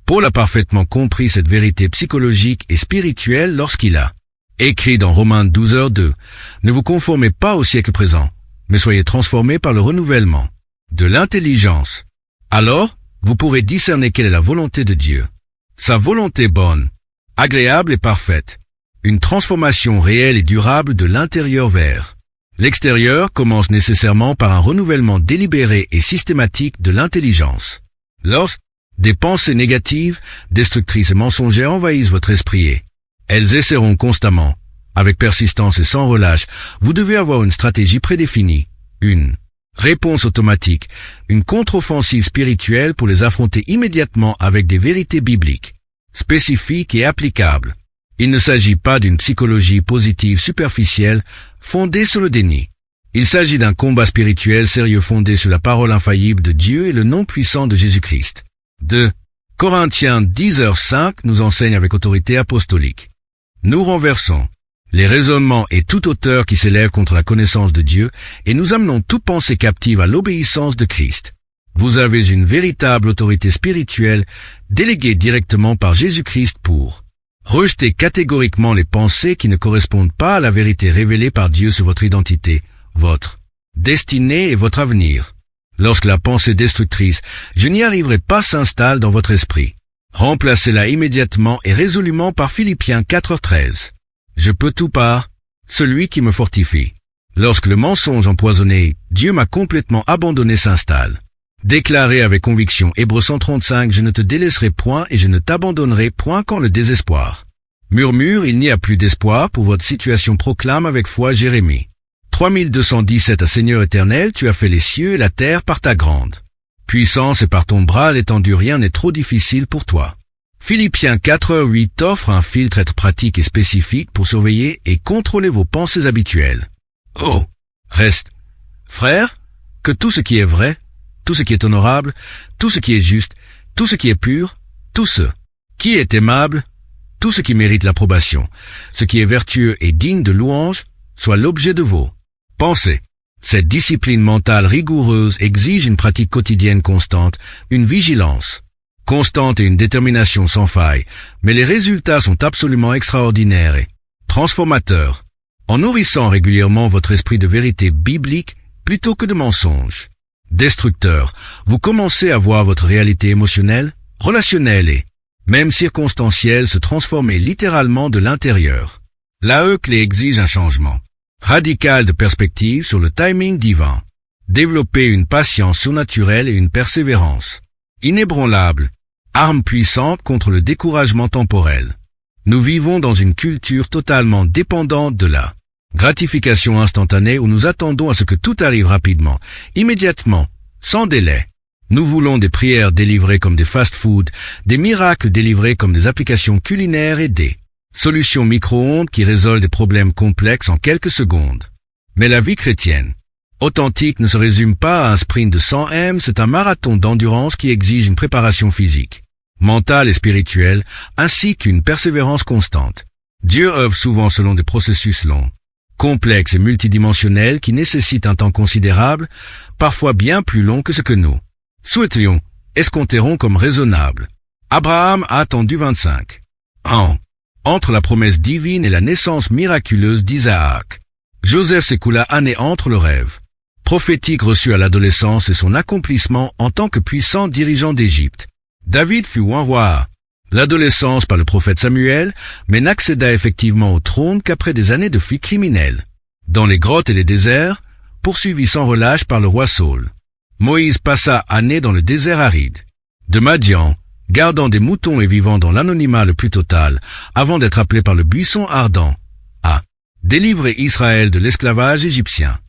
A: Paul a parfaitement compris cette vérité psychologique et spirituelle lorsqu'il a écrit dans Romains 12h2 « Ne vous conformez pas au siècle présent, mais soyez transformés par le renouvellement de l'intelligence. Alors, vous pourrez discerner quelle est la volonté de Dieu. Sa volonté bonne, agréable et parfaite. Une transformation réelle et durable de l'intérieur vers l'extérieur commence nécessairement par un renouvellement délibéré et systématique de l'intelligence. Lorsque des pensées négatives, destructrices et mensongères envahissent votre esprit et elles essaieront constamment, avec persistance et sans relâche, vous devez avoir une stratégie prédéfinie, une réponse automatique, une contre-offensive spirituelle pour les affronter immédiatement avec des vérités bibliques, spécifiques et applicables. Il ne s'agit pas d'une psychologie positive superficielle fondée sur le déni. Il s'agit d'un combat spirituel sérieux fondé sur la parole infaillible de Dieu et le nom puissant de Jésus-Christ. 2 Corinthiens 10h5 nous enseigne avec autorité apostolique. Nous renversons les raisonnements et toute hauteur qui s'élève contre la connaissance de Dieu, et nous amenons toute pensée captive à l'obéissance de Christ. Vous avez une véritable autorité spirituelle déléguée directement par Jésus-Christ pour rejeter catégoriquement les pensées qui ne correspondent pas à la vérité révélée par Dieu sur votre identité, votre destinée et votre avenir. Lorsque la pensée destructrice « je n'y arriverai pas » s'installe dans votre esprit, remplacez-la immédiatement et résolument par Philippiens 4h13. Je peux tout par celui qui me fortifie. Lorsque le mensonge empoisonné « Dieu m'a complètement abandonné » s'installe, déclarez avec conviction Hébreux 135 « Je ne te délaisserai point et je ne t'abandonnerai point quand le désespoir murmure, il n'y a plus d'espoir pour votre situation » proclame avec foi Jérémie 3217 « Seigneur éternel, tu as fait les cieux et la terre par ta grande puissance et par ton bras l'étendue, rien n'est trop difficile pour toi. » Philippiens 4h8 offre un filtre être pratique et spécifique pour surveiller et contrôler vos pensées habituelles. Oh, reste, frère, que tout ce qui est vrai, tout ce qui est honorable, tout ce qui est juste, tout ce qui est pur, tout ce qui est aimable, tout ce qui mérite l'approbation, ce qui est vertueux et digne de louange, soit l'objet de vos pensées. Cette discipline mentale rigoureuse exige une pratique quotidienne constante, une vigilance constante et une détermination sans faille, mais les résultats sont absolument extraordinaires et transformateurs. En nourrissant régulièrement votre esprit de vérité biblique plutôt que de mensonges destructeurs, vous commencez à voir votre réalité émotionnelle, relationnelle et même circonstanciel, se transformer littéralement de l'intérieur. L'AE clé exige un changement radical de perspective sur le timing divin. Développer une patience surnaturelle et une persévérance inébranlable, arme puissante contre le découragement temporel. Nous vivons dans une culture totalement dépendante de la gratification instantanée où nous attendons à ce que tout arrive rapidement, immédiatement, sans délai. Nous voulons des prières délivrées comme des fast-foods, des miracles délivrés comme des applications culinaires et des solutions micro-ondes qui résolvent des problèmes complexes en quelques secondes. Mais la vie chrétienne authentique ne se résume pas à un sprint de 100 m, c'est un marathon d'endurance qui exige une préparation physique, mentale et spirituelle, ainsi qu'une persévérance constante. Dieu œuvre souvent selon des processus longs, complexes et multidimensionnels qui nécessitent un temps considérable, parfois bien plus long que ce que nous souhaiterions, escompterons comme raisonnable. Abraham a attendu 25 ans entre la promesse divine et la naissance miraculeuse d'Isaac. Joseph s'écoula année entre le rêve prophétique reçu à l'adolescence et son accomplissement en tant que puissant dirigeant d'Égypte. David fut un roi à l'adolescence par le prophète Samuel, mais n'accéda effectivement au trône qu'après des années de fuite criminelle, dans les grottes et les déserts, poursuivi sans relâche par le roi Saul. Moïse passa années dans le désert aride de Madian, gardant des moutons et vivant dans l'anonymat le plus total, avant d'être appelé par le buisson ardent à délivrer Israël de l'esclavage égyptien.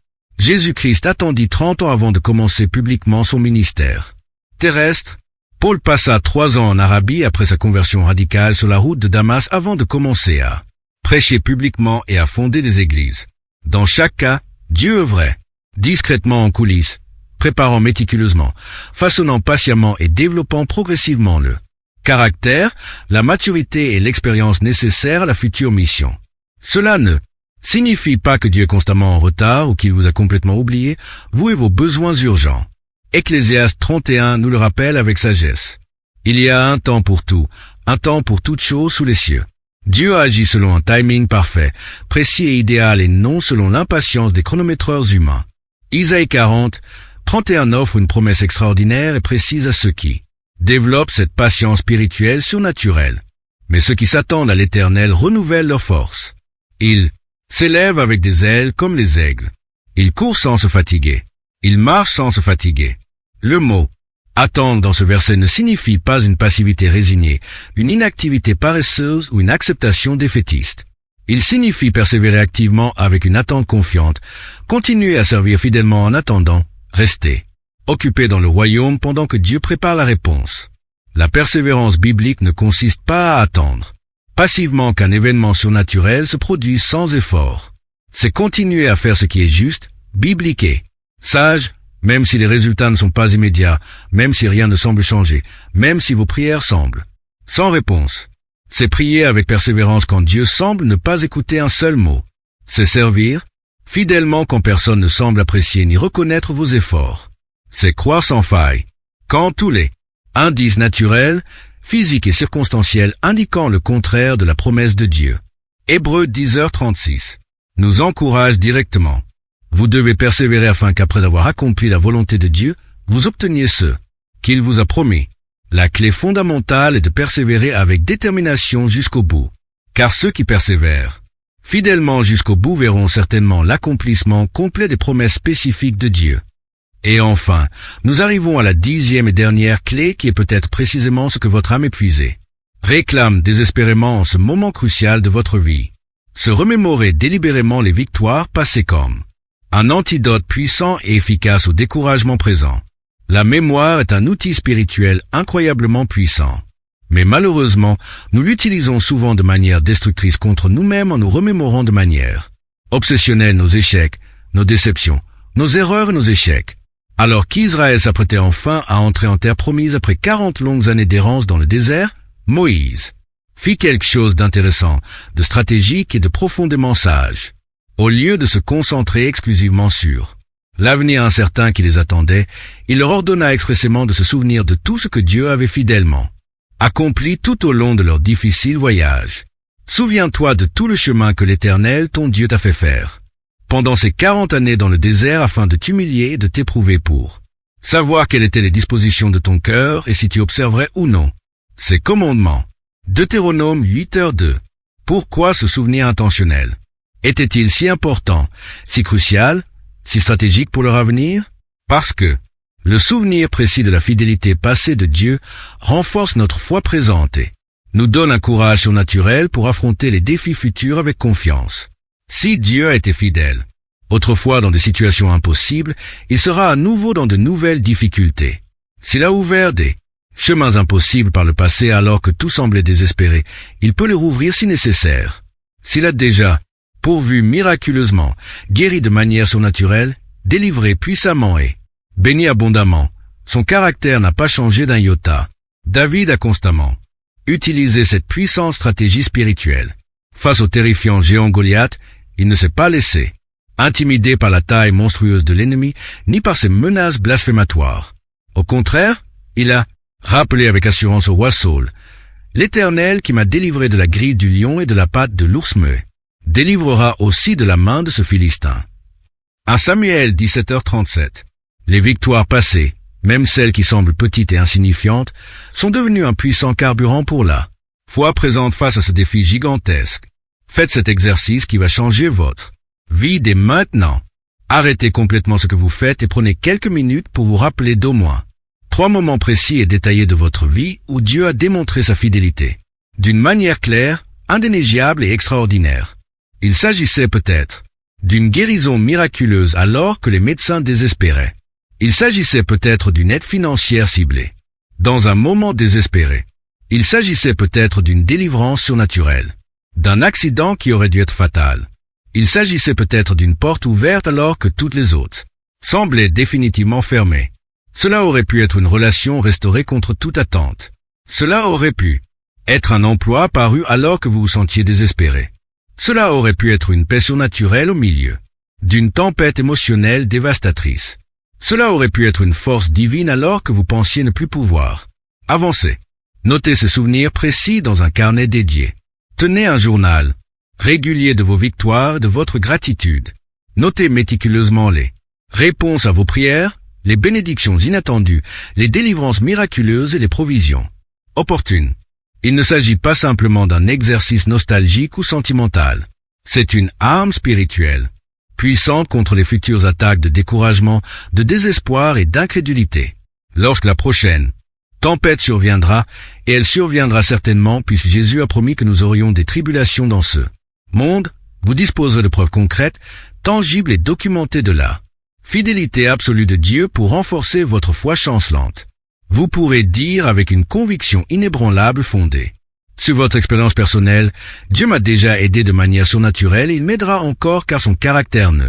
A: Jésus-Christ attendit 30 ans avant de commencer publiquement son ministère terrestre. Paul passa 3 ans en Arabie après sa conversion radicale sur la route de Damas avant de commencer à prêcher publiquement et à fonder des églises. Dans chaque cas, Dieu œuvrait discrètement en coulisses, préparant méticuleusement, façonnant patiemment et développant progressivement le caractère, la maturité et l'expérience nécessaires à la future mission. Cela ne signifie pas que Dieu est constamment en retard ou qu'il vous a complètement oublié, vous et vos besoins urgents. Ecclésiaste 31 nous le rappelle avec sagesse. Il y a un temps pour tout, un temps pour toute chose sous les cieux. Dieu agit selon un timing parfait, précis et idéal et non selon l'impatience des chronométreurs humains. Isaïe 40, 31 offre une promesse extraordinaire et précise à ceux qui développent cette patience spirituelle surnaturelle. Mais ceux qui s'attendent à l'Éternel renouvellent leur force. Ils s'élèvent avec des ailes comme les aigles. Ils courent sans se fatiguer. Ils marchent sans se fatiguer. Le mot « attendre » dans ce verset ne signifie pas une passivité résignée, une inactivité paresseuse ou une acceptation défaitiste. Il signifie persévérer activement avec une attente confiante, continuer à servir fidèlement en attendant, rester occupé dans le royaume pendant que Dieu prépare la réponse. La persévérance biblique ne consiste pas à attendre passivement qu'un événement surnaturel se produise sans effort. C'est continuer à faire ce qui est juste, biblique et sage, même si les résultats ne sont pas immédiats, même si rien ne semble changer, même si vos prières semblent sans réponse. C'est prier avec persévérance quand Dieu semble ne pas écouter un seul mot. C'est servir fidèlement quand personne ne semble apprécier ni reconnaître vos efforts. C'est croire sans faille quand tous les indices naturels, physiques et circonstanciels indiquant le contraire de la promesse de Dieu. Hébreux 10h36 nous encourage directement. Vous devez persévérer afin qu'après avoir accompli la volonté de Dieu, vous obteniez ce qu'il vous a promis. La clé fondamentale est de persévérer avec détermination jusqu'au bout. Car ceux qui persévèrent fidèlement jusqu'au bout verront certainement l'accomplissement complet des promesses spécifiques de Dieu. Et enfin, nous arrivons à la 10e et dernière clé qui est peut-être précisément ce que votre âme épuisée réclame désespérément en ce moment crucial de votre vie. Se remémorer délibérément les victoires passées comme un antidote puissant et efficace au découragement présent. La mémoire est un outil spirituel incroyablement puissant. Mais malheureusement, nous l'utilisons souvent de manière destructrice contre nous-mêmes en nous remémorant de manière obsessionnelle nos échecs, nos déceptions, nos erreurs et nos échecs. Alors qu'Israël s'apprêtait enfin à entrer en terre promise après 40 longues années d'errance dans le désert, Moïse fit quelque chose d'intéressant, de stratégique et de profondément sage. Au lieu de se concentrer exclusivement sur l'avenir incertain qui les attendait, il leur ordonna expressément de se souvenir de tout ce que Dieu avait fidèlement accompli tout au long de leur difficile voyage. Souviens-toi de tout le chemin que l'Éternel, ton Dieu, t'a fait faire pendant ces 40 années dans le désert afin de t'humilier et de t'éprouver pour savoir quelles étaient les dispositions de ton cœur et si tu observerais ou non ses commandements. Deutéronome 8h2. Pourquoi ce souvenir intentionnel? Était-il si important, si crucial, si stratégique pour leur avenir? Parce que le souvenir précis de la fidélité passée de Dieu renforce notre foi présente et nous donne un courage surnaturel pour affronter les défis futurs avec confiance. Si Dieu a été fidèle, autrefois dans des situations impossibles, il sera à nouveau dans de nouvelles difficultés. S'il a ouvert des chemins impossibles par le passé alors que tout semblait désespéré, il peut les rouvrir si nécessaire. S'il a déjà pourvu miraculeusement, guéri de manière surnaturelle, délivré puissamment et béni abondamment, son caractère n'a pas changé d'un iota. David a constamment utilisé cette puissante stratégie spirituelle. Face au terrifiant géant Goliath, il ne s'est pas laissé intimider par la taille monstrueuse de l'ennemi, ni par ses menaces blasphématoires. Au contraire, il a rappelé avec assurance au roi Saul, « L'Éternel qui m'a délivré de la grille du lion et de la patte de l'ours muet, délivrera aussi de la main de ce Philistin. » 1 Samuel 17h37. Les victoires passées, même celles qui semblent petites et insignifiantes, sont devenues un puissant carburant pour la foi présente face à ce défi gigantesque. Faites cet exercice qui va changer votre vie dès maintenant. Arrêtez complètement ce que vous faites et prenez quelques minutes pour vous rappeler d'au moins 3 moments précis et détaillés de votre vie où Dieu a démontré sa fidélité, d'une manière claire, indéniable et extraordinaire. Il s'agissait peut-être d'une guérison miraculeuse alors que les médecins désespéraient. Il s'agissait peut-être d'une aide financière ciblée dans un moment désespéré. Il s'agissait peut-être d'une délivrance surnaturelle, d'un accident qui aurait dû être fatal. Il s'agissait peut-être d'une porte ouverte alors que toutes les autres semblaient définitivement fermées. Cela aurait pu être une relation restaurée contre toute attente. Cela aurait pu être un emploi apparu alors que vous vous sentiez désespéré. Cela aurait pu être une paix surnaturelle au milieu d'une tempête émotionnelle dévastatrice. Cela aurait pu être une force divine alors que vous pensiez ne plus pouvoir avancer. Notez ces souvenirs précis dans un carnet dédié. Tenez un journal régulier de vos victoires et de votre gratitude. Notez méticuleusement les réponses à vos prières, les bénédictions inattendues, les délivrances miraculeuses et les provisions opportunes. Il ne s'agit pas simplement d'un exercice nostalgique ou sentimental. C'est une arme spirituelle, puissante contre les futures attaques de découragement, de désespoir et d'incrédulité. Lorsque la prochaine tempête surviendra, et elle surviendra certainement puisque Jésus a promis que nous aurions des tribulations dans ce monde, vous disposerez de preuves concrètes, tangibles et documentées de la fidélité absolue de Dieu pour renforcer votre foi chancelante. Vous pourrez dire avec une conviction inébranlable fondée sur votre expérience personnelle, Dieu m'a déjà aidé de manière surnaturelle et il m'aidera encore car son caractère ne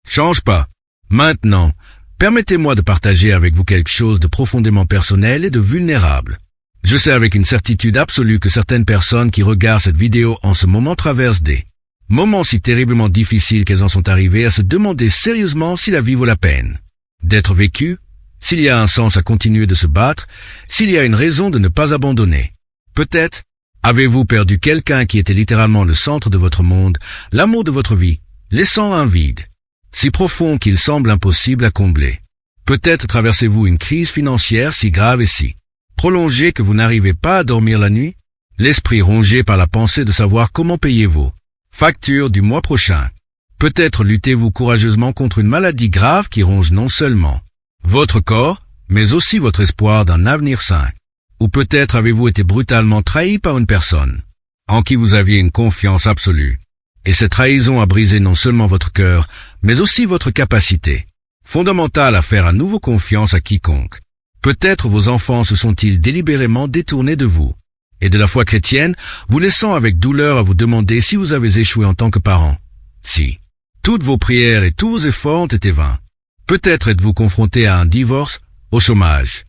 A: change pas. Maintenant, permettez-moi de partager avec vous quelque chose de profondément personnel et de vulnérable. Je sais avec une certitude absolue que certaines personnes qui regardent cette vidéo en ce moment traversent des moments si terriblement difficiles qu'elles en sont arrivées à se demander sérieusement si la vie vaut la peine d'être vécue, s'il y a un sens à continuer de se battre, s'il y a une raison de ne pas abandonner. Peut-être avez-vous perdu quelqu'un qui était littéralement le centre de votre monde, l'amour de votre vie, laissant un vide si profond qu'il semble impossible à combler. Peut-être traversez-vous une crise financière si grave et si prolongée que vous n'arrivez pas à dormir la nuit, l'esprit rongé par la pensée de savoir comment payer vos factures du mois prochain. Peut-être luttez-vous courageusement contre une maladie grave qui ronge non seulement votre corps, mais aussi votre espoir d'un avenir sain. Ou peut-être avez-vous été brutalement trahi par une personne en qui vous aviez une confiance absolue. Et cette trahison a brisé non seulement votre cœur, mais aussi votre capacité fondamentale à faire à nouveau confiance à quiconque. Peut-être vos enfants se sont-ils délibérément détournés de vous et de la foi chrétienne, vous laissant avec douleur à vous demander si vous avez échoué en tant que parent. Si toutes vos prières et tous vos efforts ont été vains. Peut-être êtes-vous confronté à un divorce, au chômage,